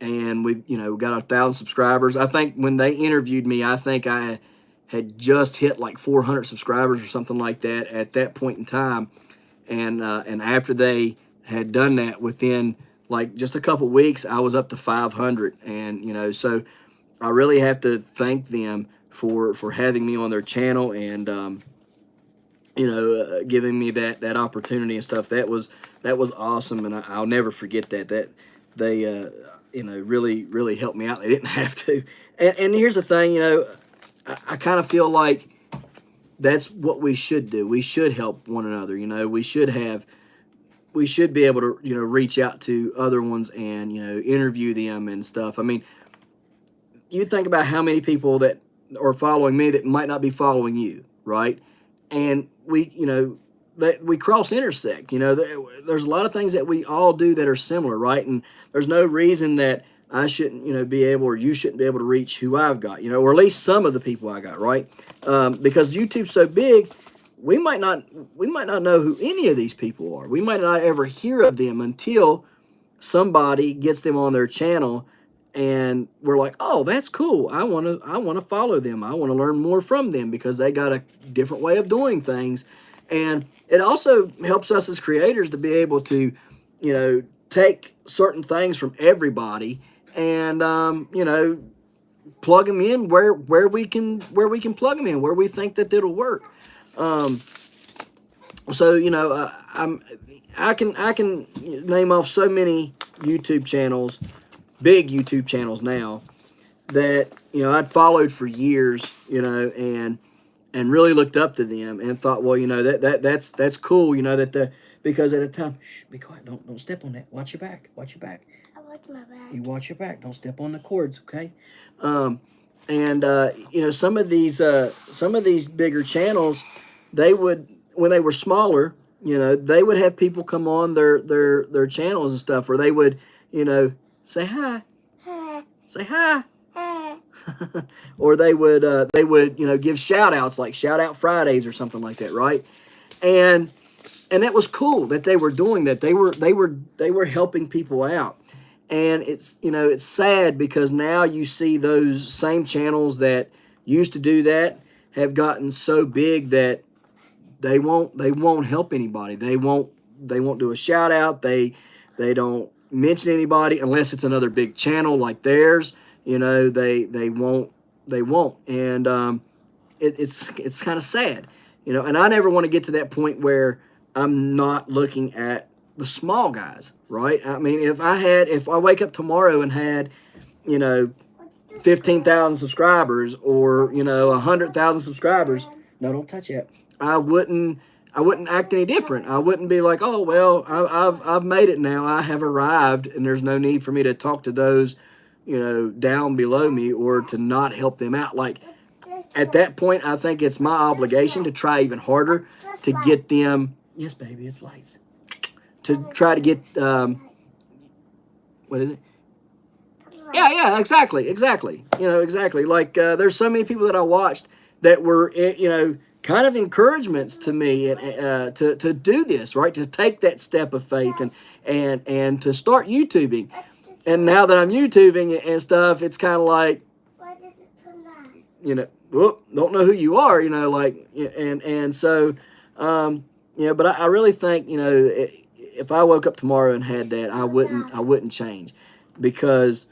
and we've, you know, got 1,000 subscribers. I think when they interviewed me, I think I had just hit like 400 subscribers or something like that at that point in time. And after they had done that, within like just a couple weeks, I was up to 500. And, you know, so I really have to thank them for having me on their channel and, you know, giving me that opportunity and stuff. That was awesome. And I'll never forget that they, you know, really helped me out. They didn't have to. And here's the thing, you know, I kind of feel like that's what we should do. We should help one another. You know, we should be able to, you know, reach out to other ones and, you know, interview them and stuff. I mean, you think about how many people that are following me that might not be following you, right? And we, you know, that we cross intersect. You know, there's a lot of things that we all do that are similar, right? And there's no reason that I shouldn't, you know, be able, or you shouldn't be able to reach who I've got, you know, or at least some of the people I got, right? Because YouTube's so big, we might not know who any of these people are. We might not ever hear of them until somebody gets them on their channel, and we're like, oh, that's cool. I want to follow them. I want to learn more from them because they got a different way of doing things. And it also helps us as creators to be able to, you know, take certain things from everybody and, you know, plug them in where we can plug them in, where we think that it'll work. So, you know, I can name off so many YouTube channels, big YouTube channels now, that I'd followed for years, and really looked up to them and thought, well, that's cool, because at the time, shh, be quiet, don't step on that. Watch your back. I watch my back. You watch your back. Don't step on the cords, okay? Some of these bigger channels, they would, when they were smaller, they would have people come on their channels and stuff, where they would, say hi, say hi. Or they would give shout outs, like Shout Out Fridays or something like that, right? And it was cool that they were doing that. They were helping people out. And it's sad, because now you see those same channels that used to do that have gotten so big that they won't help anybody. They won't do a shout out. They don't mention anybody unless it's another big channel like theirs. They won't, and it's kind of sad, And I never want to get to that point where I'm not looking at the small guys, right? I mean, if I wake up tomorrow and had, 15,000 subscribers, or 100,000 subscribers, no, don't touch that. I wouldn't act any different. I wouldn't be like, oh well, I've made it now. I have arrived, and there's no need for me to talk to those down below me, or to not help them out. Like, at that point, I think it's my obligation to try even harder to get them. Yes, baby, it's lights. To try to get, what is it? Yeah, exactly. Exactly. Like, there's so many people that I watched that were, kind of encouragements to me, to do this, right? To take that step of faith and to start YouTubing. And now that I'm YouTubing and stuff, it's kind of like, why does it come down? Whoop, don't know who you are, and so, but I really think, if I woke up tomorrow and had that, I wouldn't change, because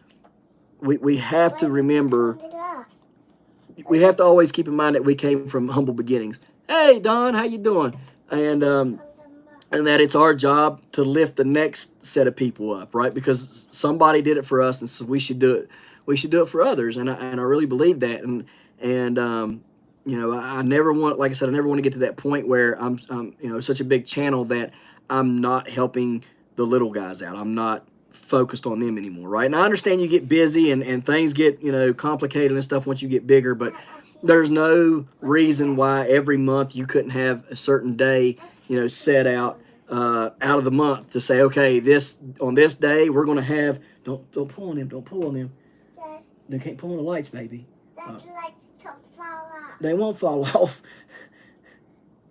we have to remember, we have to always keep in mind that we came from humble beginnings. Hey, Don, how you doing? And that it's our job to lift the next set of people up, right? Because somebody did it for us, and so we should do it. We should do it for others, and I really believe that. And I never want, like I said, I never want to get to that point where I'm such a big channel that I'm not helping the little guys out. I'm not focused on them anymore, right? And I understand you get busy and things get complicated and stuff once you get bigger, but there's no reason why every month you couldn't have a certain day set out of the month to say, okay, on this day we're going to have, don't pull on them, Dad, they can't pull on the lights, baby. The lights don't fall off. They won't fall off.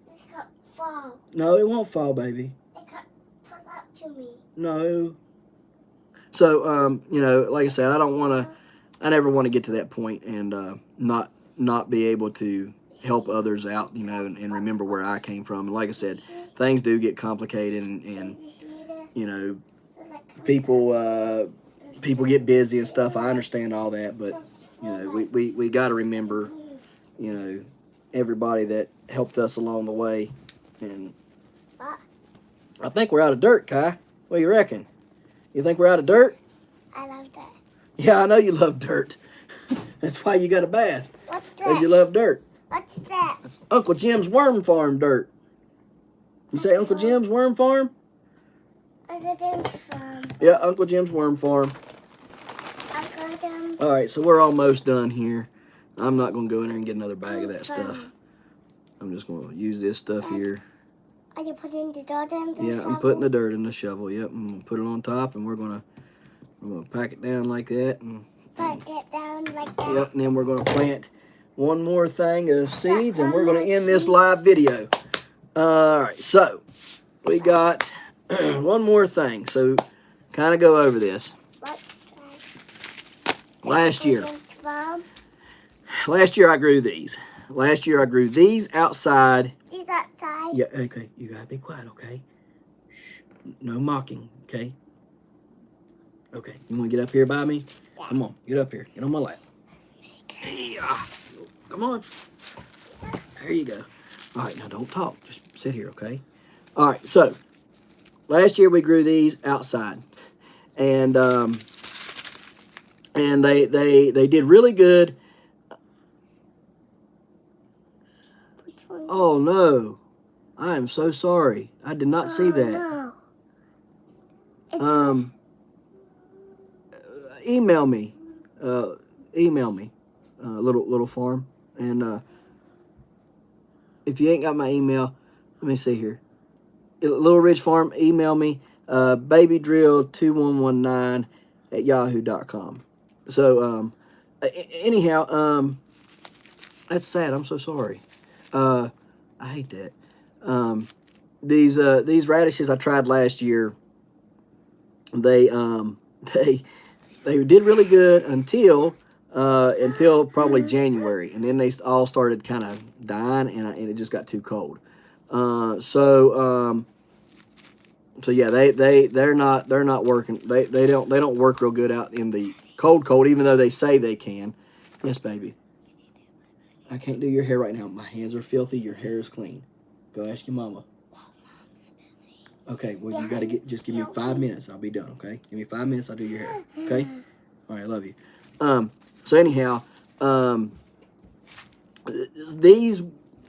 Just can't fall. No, it won't fall, baby. It can't pull up to me. No. So like I said, I never want to get to that point and not be able to help others out, and remember where I came from. And like I said, things do get complicated, and people get busy and stuff. I understand all that, but we got to remember, everybody that helped us along the way. And I think we're out of dirt, Kai. What do you reckon? You think we're out of dirt? I love dirt. Yeah, I know you love dirt. That's why you got a bath. What's that? Because you love dirt. What's that? That's Uncle Jim's worm farm dirt. You say Uncle Jim's worm farm? Uncle Jim's farm. Yeah, Uncle Jim's worm farm. Uncle Jim's. All right, so we're almost done here. I'm not going to go in there and get another bag of that stuff. I'm just going to use this stuff here. Are you putting the dirt in the shovel? Yeah, I'm putting the dirt in the shovel. Yep, I'm going to put it on top, and we're going to pack it down like that. Pack it down like that. Yep, and then we're going to plant one more thing of seeds, and we're going to end this live video. All right, so we got one more thing. So kind of go over this. What's that? Last year I grew these. Last year I grew these outside. These outside? Yeah, okay. You got to be quiet, okay? Shh. No mocking, okay? Okay, you want to get up here by me? Yeah. Come on, get up here. Get on my lap. Hey, come on. There you go. All right, now don't talk. Just sit here, okay? All right, so last year we grew these outside, and they did really good. Oh no, I am so sorry. I did not see that. No. Email me, little farm, and if you ain't got my email, let me see here. Little Ridge Farm, email me, babydrill2119 at yahoo.com. So, anyhow, that's sad. I'm so sorry. I hate that. These radishes I tried last year, they did really good until probably January, and then they all started kind of dying, and it just got too cold. So yeah, they're not working. They don't work real good out in the cold, even though they say they can. Yes, baby. I can't do your hair right now. My hands are filthy. Your hair is clean. Go ask your mama. Okay, well, you got to just give me 5 minutes. I'll be done, okay? Give me 5 minutes, I'll do your hair, okay? All right, I love you. So anyhow, these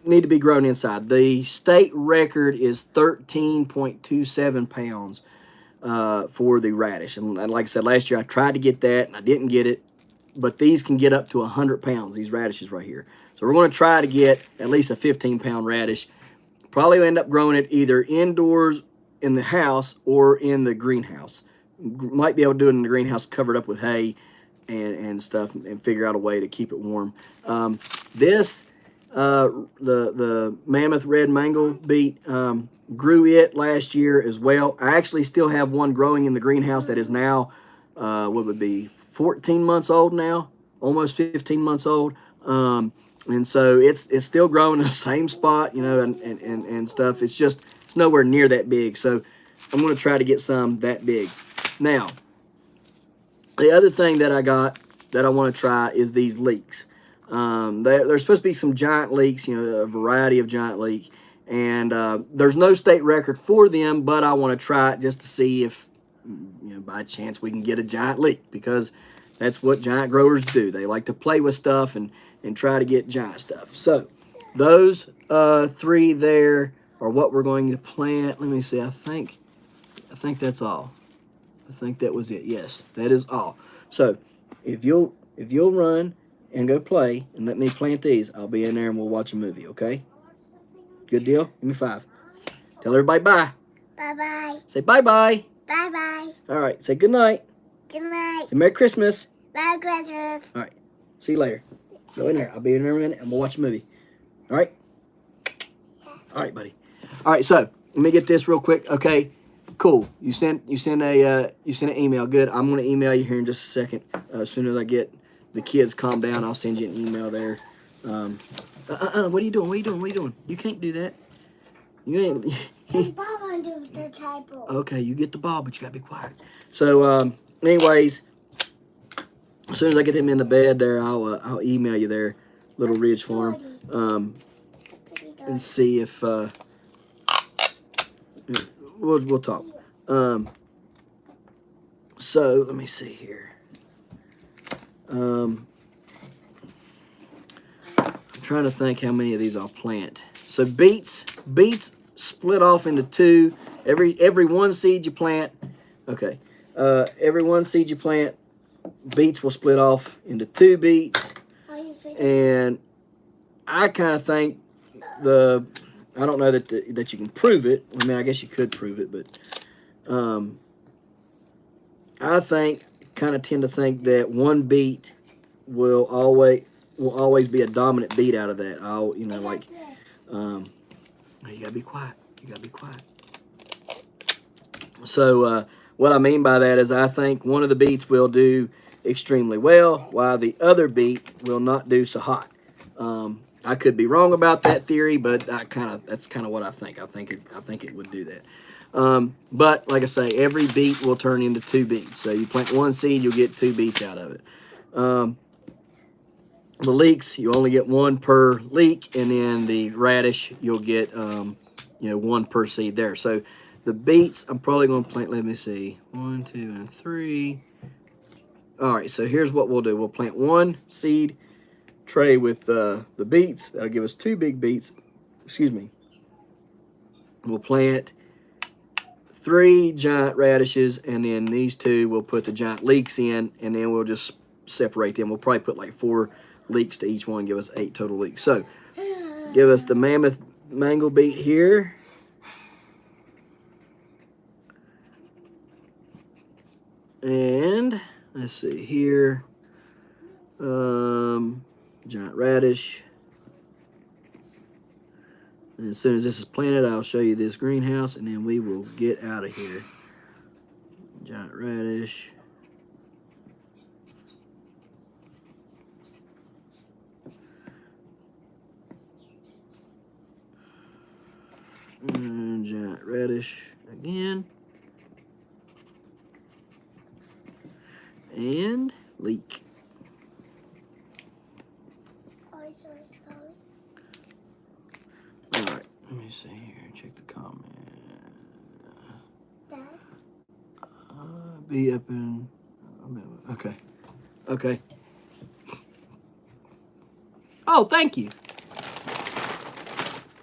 need to be grown inside. The state record is 13.27 pounds for the radish. And like I said, last year I tried to get that, and I didn't get it. But these can get up to 100 pounds, these radishes right here. So we're going to try to get at least a 15-pound radish. Probably end up growing it either indoors in the house or in the greenhouse. Might be able to do it in the greenhouse covered up with hay and stuff, and figure out a way to keep it warm. The Mammoth Red Mango Beet, grew it last year as well. I actually still have one growing in the greenhouse that is now, what would be 14 months old now, almost 15 months old. And so it's still growing in the same spot, you know, and stuff. It's nowhere near that big. So I'm going to try to get some that big. Now, the other thing that I got that I want to try is these leeks. There's supposed to be some giant leeks, you know, a variety of giant leek. And there's no state record for them, but I want to try it just to see if, you know, by chance we can get a giant leek, because that's what giant growers do. They like to play with stuff and try to get giant stuff. So those three there are what we're going to plant. Let me see. I think that's all. I think that was it. Yes, that is all. So if you'll run and go play and let me plant these, I'll be in there and we'll watch a movie, okay? Good deal? Give me 5. Tell everybody bye. Bye-bye. Say bye-bye. Bye-bye. All right. Say good night. Good night. Say Merry Christmas. Merry Christmas. All right. See you later. Go in there. I'll be in there in a minute and we'll watch a movie. All right? All right, buddy. All right, so let me get this real quick. Okay, cool. You sent an email. Good. I'm going to email you here in just a second. As soon as I get the kids calm down, I'll send you an email there. What are you doing? What are you doing? What are you doing? You can't do that. You ain't. The ball under the table. Okay, you get the ball, but you gotta be quiet. So, anyways, as soon as I get him in the bed there, I'll email you there, Little Ridge Farm, and see if we'll talk. So let me see here. I'm trying to think how many of these I'll plant. So beets split off into 2. Every one seed you plant, okay. Every one seed you plant, beets will split off into 2 beets. And I kind of think I don't know that you can prove it. I mean, I guess you could prove it, but I kind of tend to think that one beet will always be a dominant beet out of that. You gotta be quiet. You gotta be quiet. So what I mean by that is I think one of the beets will do extremely well, while the other beet will not do so hot. I could be wrong about that theory, but that's kind of what I think. I think it would do that. But like I say, every beet will turn into 2 beets. So you plant one seed, you'll get 2 beets out of it. The leeks, you only get 1 per leek, and then the radish, you'll get one per seed there. So the beets, I'm probably going to plant, let me see, 1, 2, and 3. All right, so here's what we'll do. We'll plant 1 seed tray with the beets. That'll give us 2 big beets. Excuse me. We'll plant 3 giant radishes, and then these 2 we'll put the giant leeks in, and then we'll just separate them. We'll probably put like 4 leeks to each one, give us 8 total leeks. So give us the mammoth mango beet here. And let's see here. Giant radish. And as soon as this is planted, I'll show you this greenhouse, and then we will get out of here. Giant radish. And giant radish again. And leek. Sorry. Alright, let me see here. Check the comment. Dad? Be up in. Okay. Oh, thank you.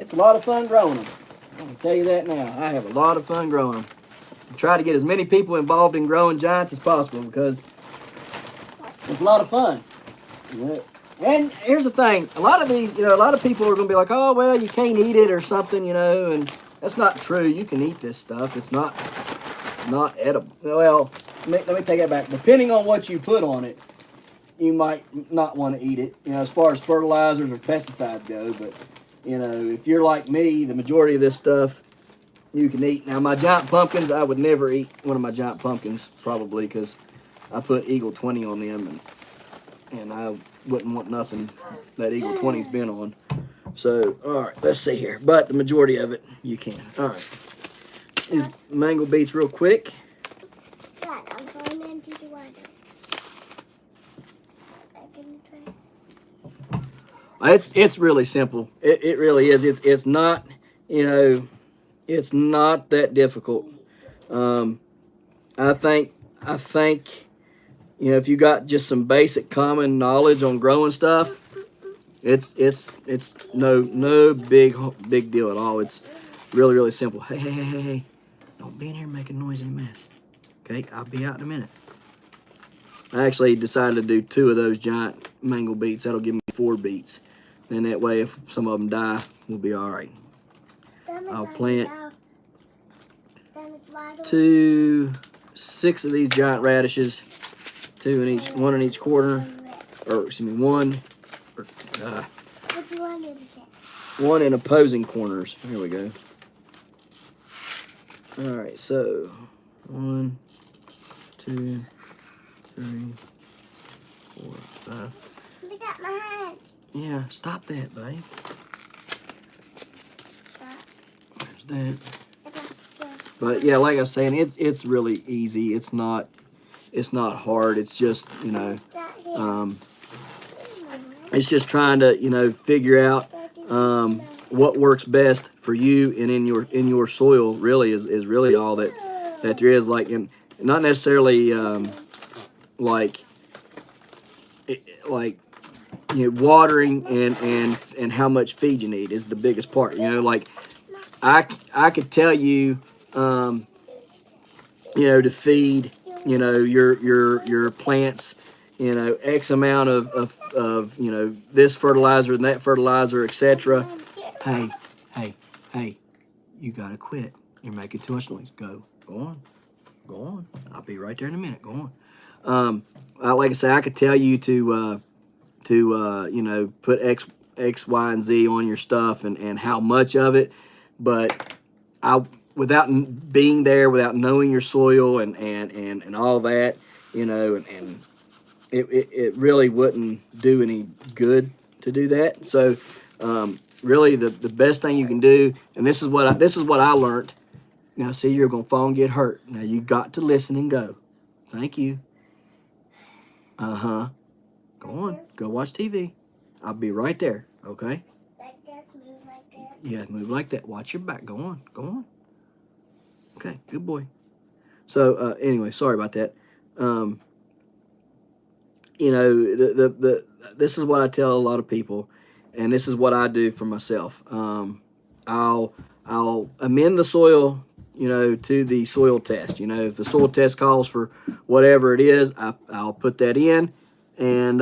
It's a lot of fun growing them. I'm going to tell you that now. I have a lot of fun growing them. I try to get as many people involved in growing giants as possible because it's a lot of fun. And here's the thing. A lot of these, a lot of people are going to be like, oh, well, you can't eat it or something, and that's not true. You can eat this stuff. It's not edible. Well, let me take that back. Depending on what you put on it, you might not want to eat it, as far as fertilizers or pesticides go. But, if you're like me, the majority of this stuff you can eat. Now, my giant pumpkins, I would never eat one of my giant pumpkins, probably, because I put Eagle 20 on them, and I wouldn't want nothing that Eagle 20's been on. So, all right, let's see here. But the majority of it, you can. All right. These mango beets real quick. Dad, I'm going into the water. It's really simple. It really is. It's not, it's not that difficult. I think if you got just some basic common knowledge on growing stuff, it's no big deal at all. It's really simple. Hey, don't be in here making noisy mess. Okay, I'll be out in a minute. I actually decided to do 2 of those giant mango beets. That'll give me 4 beets. And that way, if some of them die, we'll be all right. I'll plant 6 of these giant radishes, 1 in each corner, or excuse me, 1 in opposing corners. Here we go. All right, so 1, 2, 3, 4, 5. Look at my hand. Yeah, stop that, buddy. There's that. But yeah, like I was saying, it's really easy. It's not hard. It's just it's just trying to figure out what works best for you and in your soil. Really is really all that there is. Like, and not necessarily watering and how much feed you need is the biggest part. Like I could tell you, to feed, your plants, X amount of this fertilizer and that fertilizer, etc. Hey, you gotta quit. You're making too much noise. Go on. I'll be right there in a minute. Go on. Like I say, I could tell you to put X, Y, and Z on your stuff and how much of it, but without being there, without knowing your soil and all that, and it really wouldn't do any good to do that. So really the best thing you can do, and this is what I learned. Now see, you're gonna fall and get hurt. Now you got to listen and go. Thank you. Go on, go watch TV. I'll be right there. Okay. Like this, move like this. Yeah, move like that. Watch your back. Go on. Go on. Okay, good boy. So anyway, sorry about that. Um, this is what I tell a lot of people, and this is what I do for myself. I'll amend the soil, to the soil test. If the soil test calls for whatever it is, I'll put that in, and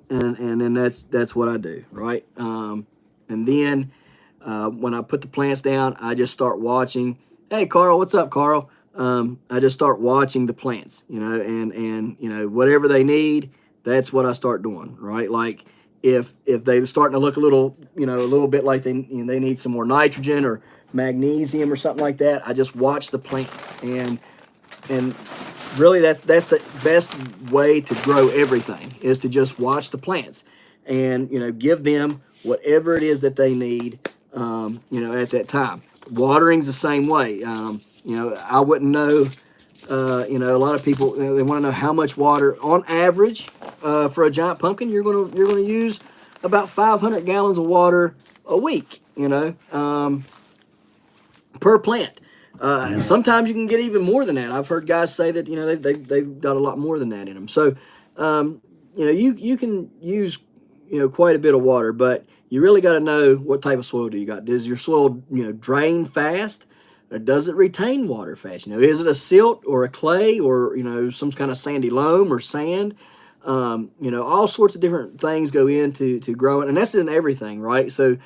then that's what I do, right? And then when I put the plants down, I just start watching. Hey, Carl, what's up, Carl? I just start watching the plants, and whatever they need, that's what I start doing, right? Like if they're starting to look a little bit like they need some more nitrogen or magnesium or something like that, I just watch the plants, and really that's the best way to grow everything is to just watch the plants and give them whatever it is that they need, at that time. Watering's the same way. I wouldn't know. A lot of people, they want to know how much water on average for a giant pumpkin. You're gonna use about 500 gallons of water a week. Per plant. Sometimes you can get even more than that. I've heard guys say that they've got a lot more than that in them. So you can use quite a bit of water, but you really got to know what type of soil do you got. Does your soil drain fast? Or does it retain water fast? Is it a silt or a clay or some kind of sandy loam or sand? All sorts of different things go into growing, and that's in everything, right? So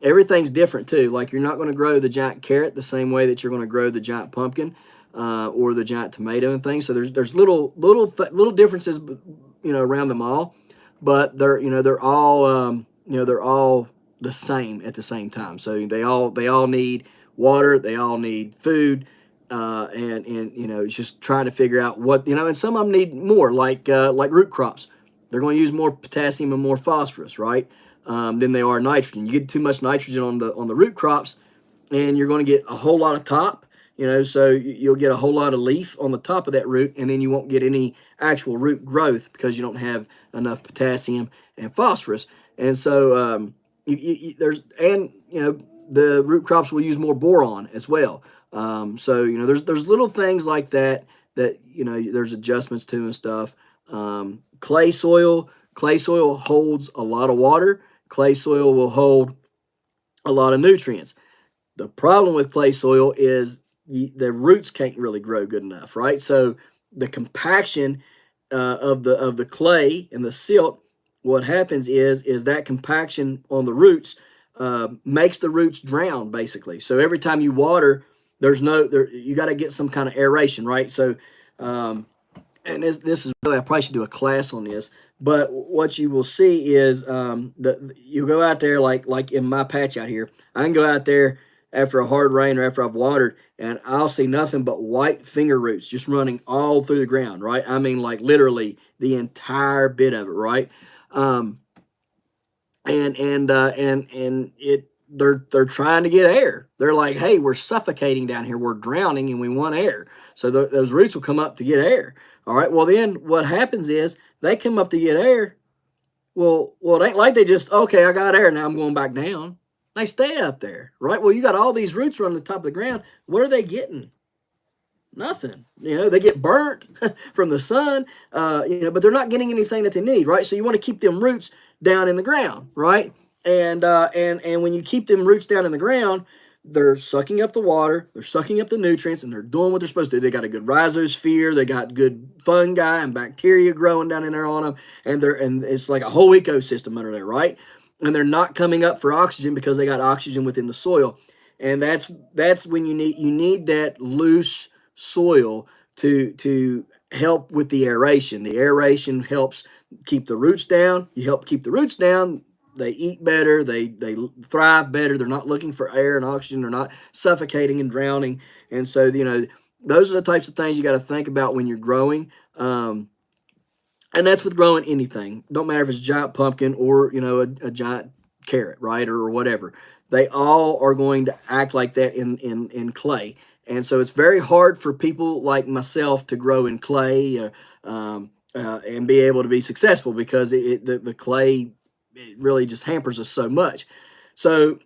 everything's different too. Like you're not going to grow the giant carrot the same way that you're going to grow the giant pumpkin or the giant tomato and things. So there's little differences, around them all, but they're all they're all the same at the same time. So they all need water, they all need food, and it's just trying to figure out what and some of them need more, like root crops. They're going to use more potassium and more phosphorus, right? Than they are nitrogen. You get too much nitrogen on the root crops, and you're going to get a whole lot of top. So you'll get a whole lot of leaf on the top of that root, and then you won't get any actual root growth because you don't have enough potassium and phosphorus. And so the root crops will use more boron as well. So there's little things like that there's adjustments to and stuff. Clay soil holds a lot of water. Clay soil will hold a lot of nutrients. The problem with clay soil is the roots can't really grow good enough, right? So the compaction of the clay and the silt, what happens is that compaction on the roots makes the roots drown, basically. So every time you water, you got to get some kind of aeration, right? So and this is really, I probably should do a class on this, but what you will see is you go out there like in my patch out here. I can go out there after a hard rain or after I've watered, and I'll see nothing but white finger roots just running all through the ground, right? I mean, like literally the entire bit of it, right? They're trying to get air. They're like, hey, we're suffocating down here. We're drowning, and we want air. So those roots will come up to get air. All right. Well, then what happens is they come up to get air. Well, it ain't like they just, okay, I got air, now I'm going back down. They stay up there, right? Well, you got all these roots running the top of the ground. What are they getting? Nothing. They get burnt from the sun, but they're not getting anything that they need, right? So you want to keep them roots down in the ground, right? And when you keep them roots down in the ground, they're sucking up the water, they're sucking up the nutrients, and they're doing what they're supposed to do. They got a good rhizosphere, they got good fungi and bacteria growing down in there on them, and it's like a whole ecosystem under there, right? And they're not coming up for oxygen because they got oxygen within the soil, and that's when you need that loose soil to help with the aeration. The aeration helps keep the roots down. You help keep the roots down, they eat better, they thrive better, they're not looking for air and oxygen, they're not suffocating and drowning. And so those are the types of things you got to think about when you're growing, and that's with growing anything. Don't matter if it's a giant pumpkin or a giant carrot, right, or whatever. They all are going to act like that in clay. And so it's very hard for people like myself to grow in clay and be able to be successful because the clay, it really just hampers us so much. So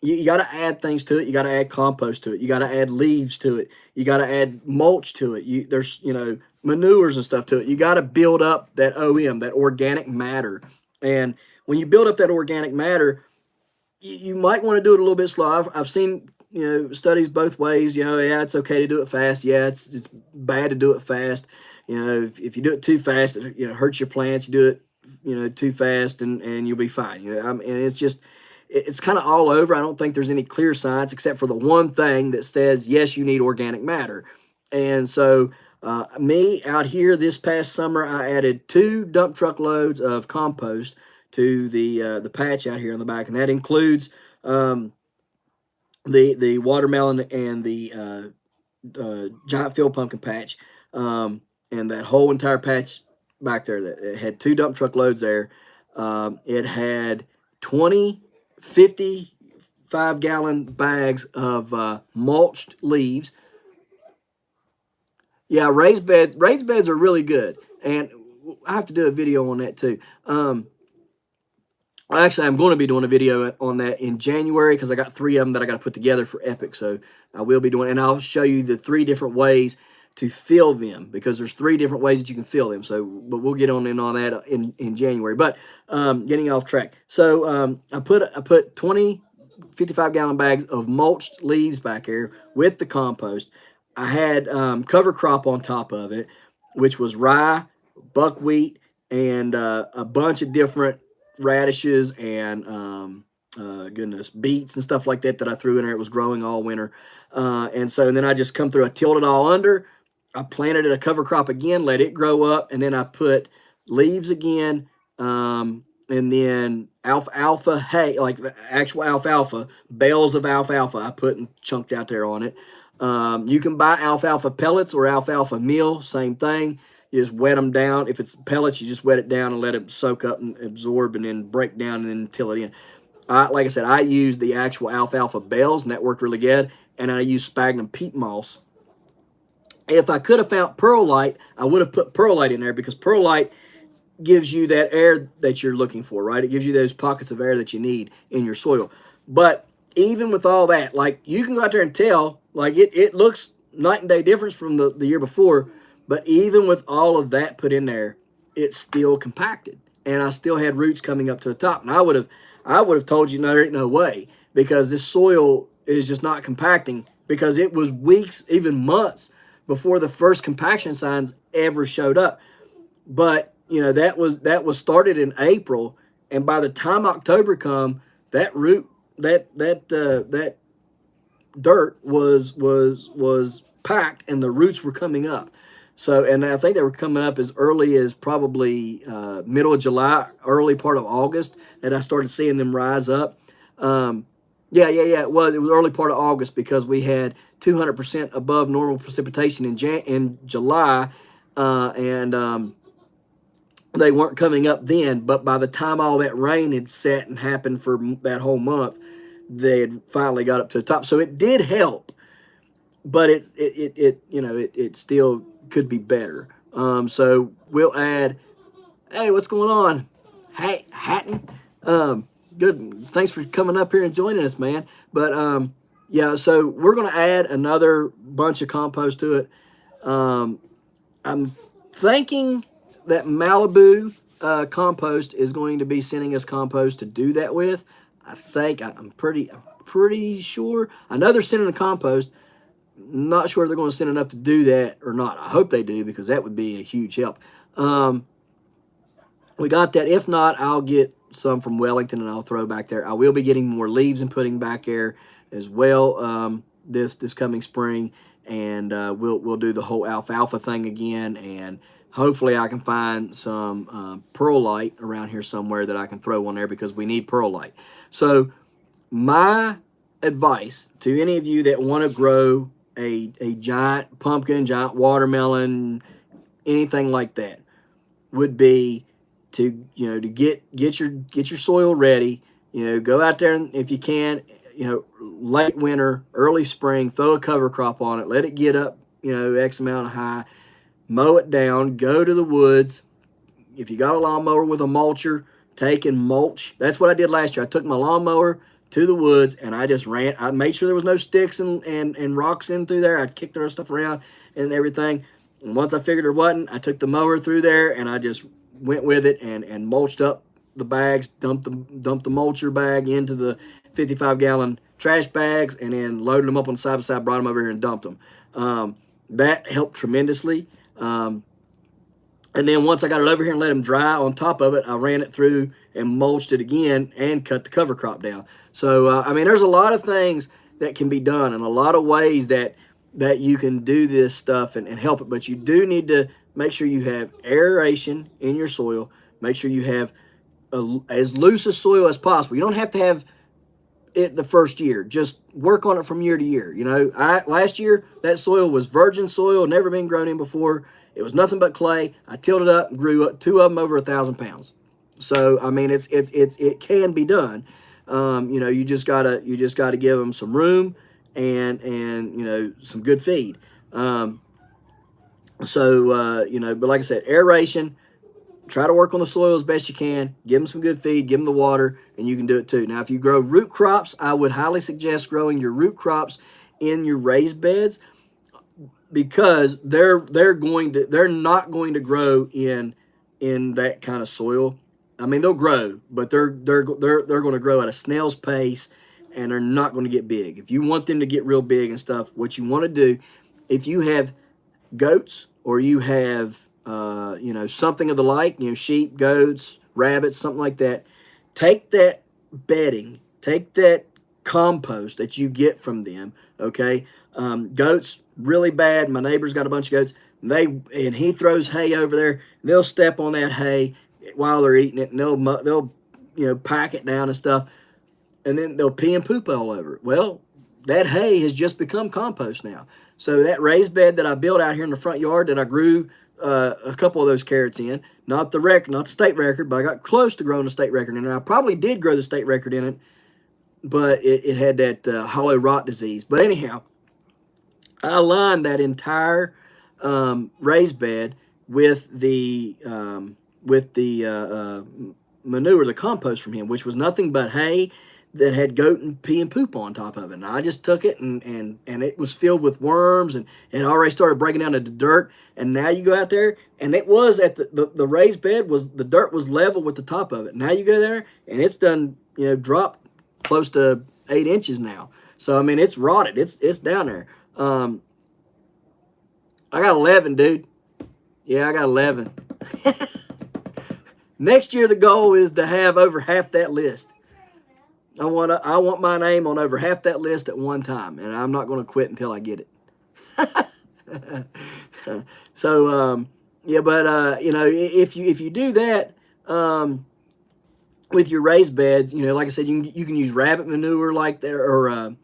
you got to add things to it. You got to add compost to it. You got to add leaves to it. You got to add mulch to it. There's manures and stuff to it. You got to build up that OM, that organic matter. And when you build up that organic matter, you might want to do it a little bit slow. I've seen studies both ways. Yeah, it's okay to do it fast. Yeah, it's bad to do it fast. If you do it too fast, it hurts your plants. You do it too fast, and you'll be fine. And it's kind of all over. I don't think there's any clear science except for the one thing that says yes, you need organic matter. And so me out here this past summer, I added 2 dump truck loads of compost to the patch out here on the back, and that includes the watermelon and the giant field pumpkin patch, and that whole entire patch back there. That it had 2 dump truck loads there. It had 20 55-gallon bags of mulched leaves. Yeah, raised beds are really good, and I have to do a video on that too. Actually, I'm going to be doing a video on that in January because I got 3 of them that I got to put together for Epic. So I will be doing, and I'll show you the 3 different ways to fill them, because there's 3 different ways that you can fill them. So, but we'll get on that in January. But getting off track. So I put 20 55-gallon bags of mulched leaves back here with the compost. I had cover crop on top of it, which was rye, buckwheat, and a bunch of different radishes and beets and stuff like that I threw in there. It was growing all winter. And then I just come through, I tilled it all under, I planted it a cover crop again, let it grow up, and then I put leaves again, and then alfalfa hay, like the actual alfalfa, bales of alfalfa I put and chunked out there on it. You can buy alfalfa pellets or alfalfa meal, same thing. You just wet them down. If it's pellets, you just wet it down and let it soak up and absorb and then break down and then till it in. Like I said, I used the actual alfalfa bales, and that worked really good. And I used sphagnum peat moss. If I could have found perlite, I would have put perlite in there, because perlite gives you that air that you're looking for, right? It gives you those pockets of air that you need in your soil. But even with all that, like, you can go out there and tell, like, it looks night and day difference from the year before. But even with all of that put in there, it's still compacted, and I still had roots coming up to the top. And I would have told you, no, there ain't no way, because this soil is just not compacting, because it was weeks, even months, before the first compaction signs ever showed up. But that was started in April, and by the time October come, that dirt was packed, and the roots were coming up. So, and I think they were coming up as early as probably middle of July, early part of August, that I started seeing them rise up. It was early part of August, because we had 200% above normal precipitation in July, and they weren't coming up then. But by the time all that rain had set and happened for that whole month, they had finally got up to the top. So it did help, but it still could be better. So we'll add. Hey, what's going on? Hey, Hatton. Good. Thanks for coming up here and joining us, man. But yeah, so we're going to add another bunch of compost to it. I'm thinking that Malibu Compost is going to be sending us compost to do that with. I'm pretty sure. I know they're sending the compost. Not sure if they're going to send enough to do that or not. I hope they do, because that would be a huge help. We got that. If not, I'll get some from Wellington and I'll throw back there. I will be getting more leaves and putting back there as well this coming spring, and we'll do the whole alfalfa thing again, and hopefully I can find some perlite around here somewhere that I can throw on there, because we need perlite. So my advice to any of you that want to grow a giant pumpkin, giant watermelon, anything like that, would be to get your soil ready. Go out there, and if you can, late winter, early spring, throw a cover crop on it, let it get up X amount of high, mow it down, go to the woods. If you got a lawnmower with a mulcher, take and mulch. That's what I did last year. I took my lawnmower, to the woods, and I just ran. I made sure there was no sticks and rocks in through there. I kicked the stuff around and everything. And once I figured there wasn't, I took the mower through there and I just went with it and mulched up the bags, dumped the mulcher bag into the 55-gallon trash bags, and then loaded them up on the side by side, brought them over here and dumped them. That helped tremendously. And then once I got it over here and let them dry on top of it, I ran it through and mulched it again and cut the cover crop down. So, I mean, there's a lot of things that can be done and a lot of ways that you can do this stuff and help it. But you do need to make sure you have aeration in your soil. Make sure you have as loose a soil as possible. You don't have to have it the first year. Just work on it from year to year. You know, last year, that soil was virgin soil, never been grown in before. It was nothing but clay. I tilled it up and grew up 2 of them over 1,000 pounds. So I mean, it can be done. You know, you just gotta give them some room and you know, some good feed. You know, but like I said, aeration. Try to work on the soil as best you can. Give them some good feed. Give them the water, and you can do it too. Now, if you grow root crops, I would highly suggest growing your root crops in your raised beds, because they're not going to grow in that kind of soil. I mean, they'll grow, but they're going to grow at a snail's pace, and they're not going to get big. If you want them to get real big and stuff, what you want to do, if you have goats or you have you know, something of the like, you know, sheep, goats, rabbits, something like that, take that bedding, take that compost that you get from them, okay? Goats, really bad. My neighbor's got a bunch of goats. And he throws hay over there. They'll step on that hay while they're eating it, and they'll you know, pack it down and stuff, and then they'll pee and poop all over it. Well, that hay has just become compost now. So that raised bed that I built out here in the front yard that I grew a couple of those carrots in, not the state record, but I got close to growing the state record in it. I probably did grow the state record in it, but it had that hollow rot disease. But anyhow, I lined that entire raised bed with the manure, the compost from him, which was nothing but hay that had goat and pee and poop on top of it. And I just took it and it was filled with worms, and it already started breaking down into dirt. And now you go out there, and it was at the raised bed, the dirt was level with the top of it. Now you go there, and it's done, you know, dropped close to 8 inches now. So I mean, it's rotted. It's down there. I got 11, dude. Yeah, I got 11. Next year, the goal is to have over half that list. I want my name on over half that list at one time, and I'm not going to quit until I get it. So yeah, but you know, if you do that with your raised beds, you know, like I said, you can use rabbit manure like that, or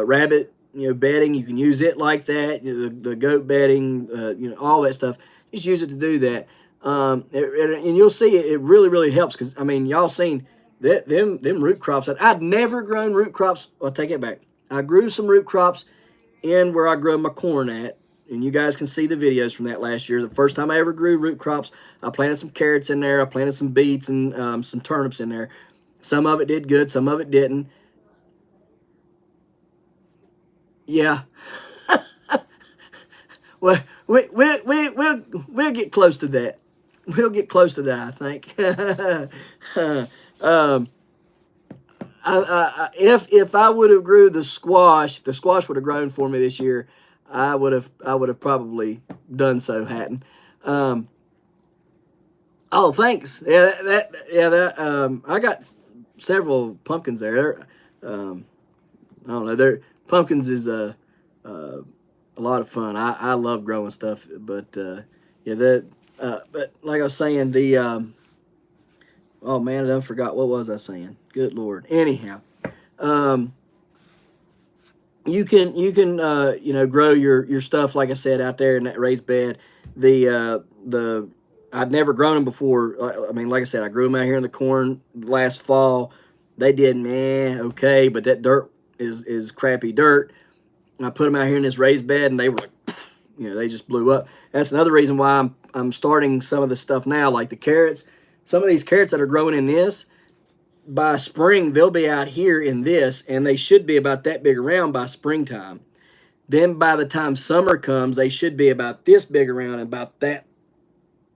rabbit, you know, bedding. You can use it like that. You know, the goat bedding, you know, all that stuff. Just use it to do that, and you'll see it really helps. Because I mean, y'all seen them root crops. I'd never grown root crops. I'll take it back. I grew some root crops in where I grew my corn at, and you guys can see the videos from that last year. The first time I ever grew root crops, I planted some carrots in there. I planted some beets and some turnips in there. Some of it did good, some of it didn't. Yeah. Well, we'll get close to that. We'll get close to that, I think. If I would have grew the squash, if the squash would have grown for me this year, I would have probably done so, Hatton. Oh, thanks. Yeah, I got several pumpkins there. I don't know. Pumpkins is a lot of fun. I love growing stuff, but yeah, but like I was saying, oh man, I forgot, what was I saying? Good Lord. Anyhow, you can you know, grow your stuff, like I said, out there in that raised bed. I'd never grown them before. I mean, like I said, I grew them out here in the corn last fall. They did okay, but that dirt is crappy dirt. I put them out here in this raised bed, and they were like, you know, they just blew up. That's another reason why I'm starting some of the stuff now, like the carrots. Some of these carrots that are growing in this, by spring, they'll be out here in this, and they should be about that big around by springtime. Then by the time summer comes, they should be about this big around and about that.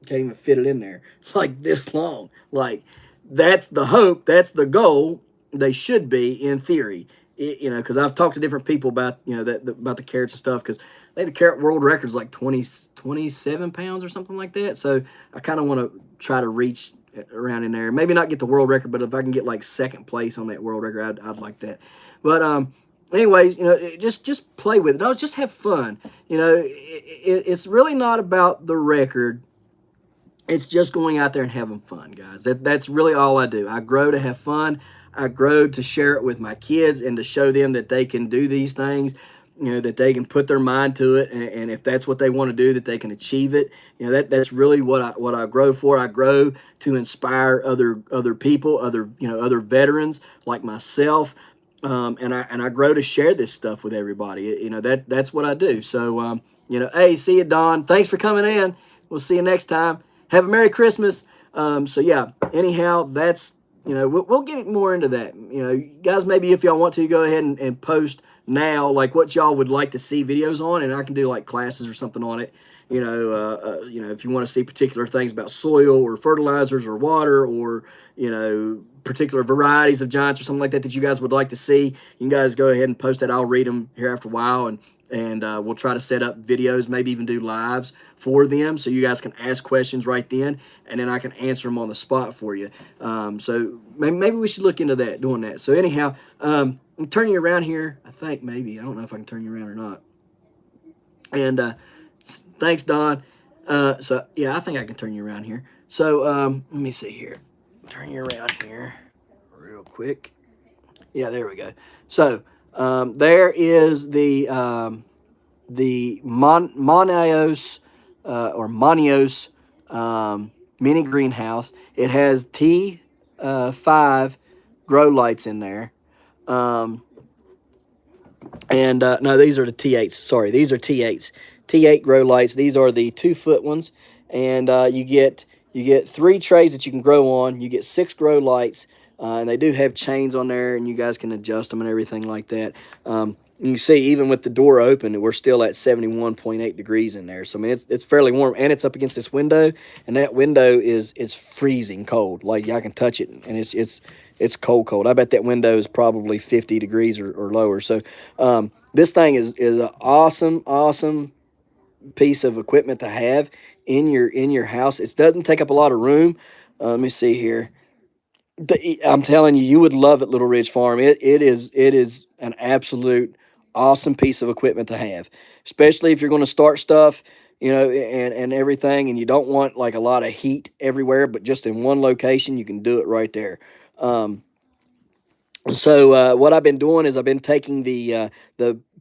Can't even fit it in there. Like this long. Like that's the hope. That's the goal. They should be in theory. Because I've talked to different people about, about the carrots and stuff. Because I think the carrot world record is like 27 pounds or something like that. So I kind of want to try to reach around in there. Maybe not get the world record, but if I can get like second place on that world record, I'd like that. But anyways, just play with it. No, just have fun. It's really not about the record. It's just going out there and having fun, guys. That's really all I do. I grow to have fun. I grow to share it with my kids and to show them that they can do these things, that they can put their mind to it, and if that's what they want to do, that they can achieve it. That's really what I grow for. I grow to inspire other people, other veterans like myself, and I grow to share this stuff with everybody. That's what I do. So hey, see you, Don. Thanks for coming in. We'll see you next time. Have a Merry Christmas. So yeah, anyhow, that's, we'll get more into that. Guys, maybe if y'all want to, go ahead and post now, like what y'all would like to see videos on, and I can do like classes or something on it. If you want to see particular things about soil or fertilizers or water or, particular varieties of giants or something like that you guys would like to see, you guys go ahead and post that. I'll read them here after a while, and we'll try to set up videos, maybe even do lives for them so you guys can ask questions right then, and then I can answer them on the spot for you. So maybe we should look into that, doing that. So anyhow, I'm turning you around here. I think maybe. I don't know if I can turn you around or not. And thanks, Don. So, yeah, I think I can turn you around here. So let me see here. Turn you around here real quick. Yeah, there we go. So there is the Monios mini greenhouse. It has T5 grow lights in there. No, these are the T8s. Sorry, these are T8s. T8 grow lights. These are the 2-foot ones, and you get 3 trays that you can grow on. You get 6 grow lights, and they do have chains on there, and you guys can adjust them and everything like that. You see, even with the door open, we're still at 71.8 degrees in there. So I mean, it's fairly warm, and it's up against this window, and that window is freezing cold. Like I can touch it, and it's cold. I bet that window is probably 50 degrees or lower. So this thing is an awesome piece of equipment to have in your house. It doesn't take up a lot of room. Let me see here. I'm telling you, you would love it, Little Ridge Farm. It is an absolute awesome piece of equipment to have, especially if you're going to start stuff, and everything, and you don't want like a lot of heat everywhere, but just in one location, you can do it right there. So what I've been doing is I've been taking the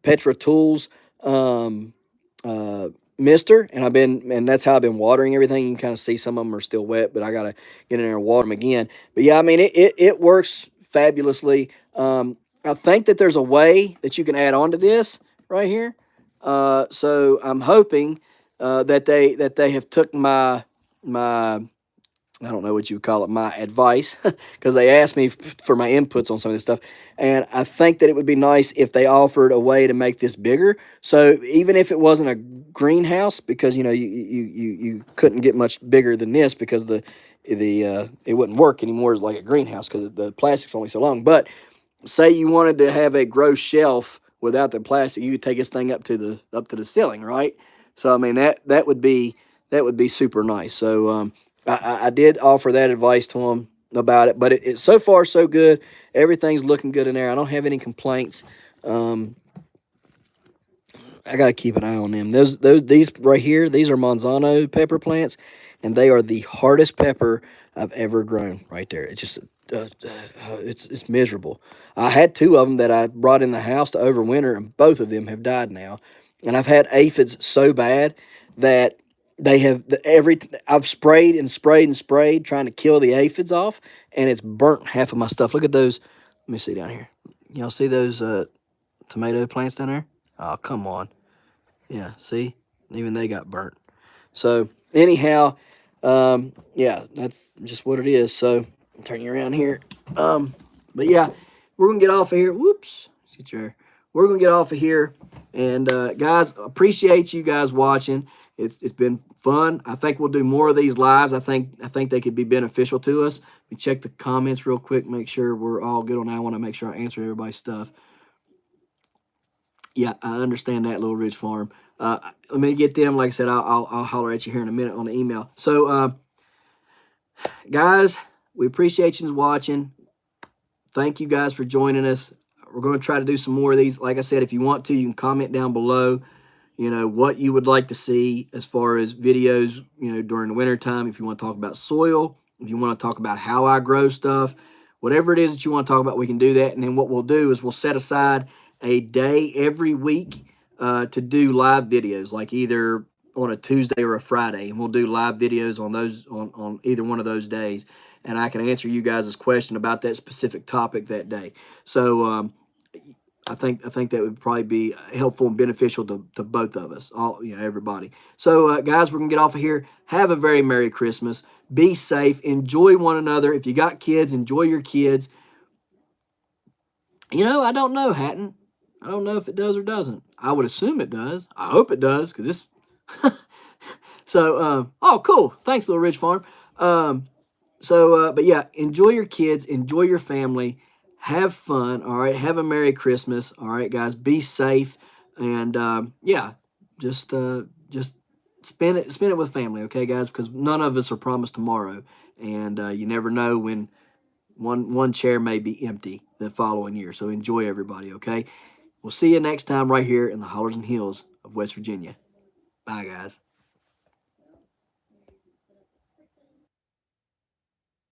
Petra Tools mister, and that's how I've been watering everything. You can kind of see some of them are still wet, but I gotta get in there and water them again. But yeah, I mean it works fabulously. I think that there's a way that you can add on to this right here. So I'm hoping that they have took my I don't know what you would call it, my advice, because they asked me for my inputs on some of this stuff. And I think that it would be nice if they offered a way to make this bigger. So even if it wasn't a greenhouse, because, you couldn't get much bigger than this because it wouldn't work anymore as like a greenhouse because the plastic's only so long. But say you wanted to have a grow shelf without the plastic, you could take this thing up to the ceiling, right? So, I mean, that would be super nice. So, I did offer that advice to them about it, but it so far so good. Everything's looking good in there. I don't have any complaints. I gotta keep an eye on them. These right here, these are Monsanto pepper plants, and they are the hardest pepper I've ever grown. Right there, it's just it's miserable. I had 2 of them that I brought in the house to overwinter, and both of them have died now. And I've had aphids so bad that I've sprayed and sprayed trying to kill the aphids off, and it's burnt half of my stuff. Look at those. Let me see down here. Y'all see those tomato plants down there? Oh, come on. Yeah, see? Even they got burnt. So, anyhow, yeah, that's just what it is. So, I'll turn you around here. But yeah, we're gonna get off of here. Whoops. Let's get your. We're gonna get off of here, and guys, appreciate you guys watching. It's been fun. I think we'll do more of these lives. I think they could be beneficial to us. We check the comments real quick, make sure we're all good on that. I want to make sure I answer everybody's stuff. Yeah, I understand that, Little Ridge Farm. Let me get them. Like I said, I'll holler at you here in a minute on the email. So, guys, we appreciate you watching. Thank you guys for joining us. We're going to try to do some more of these. Like I said, if you want to, you can comment down below, what you would like to see as far as videos, during the winter time. If you want to talk about soil, if you want to talk about how I grow stuff, whatever it is that you want to talk about, we can do that. And then what we'll do is we'll set aside a day every week to do live videos, like either on a Tuesday or a Friday. And we'll do live videos on those on either one of those days. And I can answer you guys' question about that specific topic that day. So I think that would probably be helpful and beneficial to both of us, all everybody. So guys, we're gonna get off of here. Have a very Merry Christmas. Be safe. Enjoy one another. If you got kids, enjoy your kids. I don't know, Hatton. I don't know if it does or doesn't. I would assume it does. I hope it does, because this. So oh, cool. Thanks, Little Ridge Farm. But yeah, enjoy your kids, enjoy your family, have fun, all right? Have a Merry Christmas, all right, guys? Be safe, and yeah, just spend it with family, okay, guys? Because none of us are promised tomorrow, and you never know when one chair may be empty the following year. So enjoy, everybody, okay? We'll see you next time right here in the Hollers and Hills of West Virginia. Bye, guys.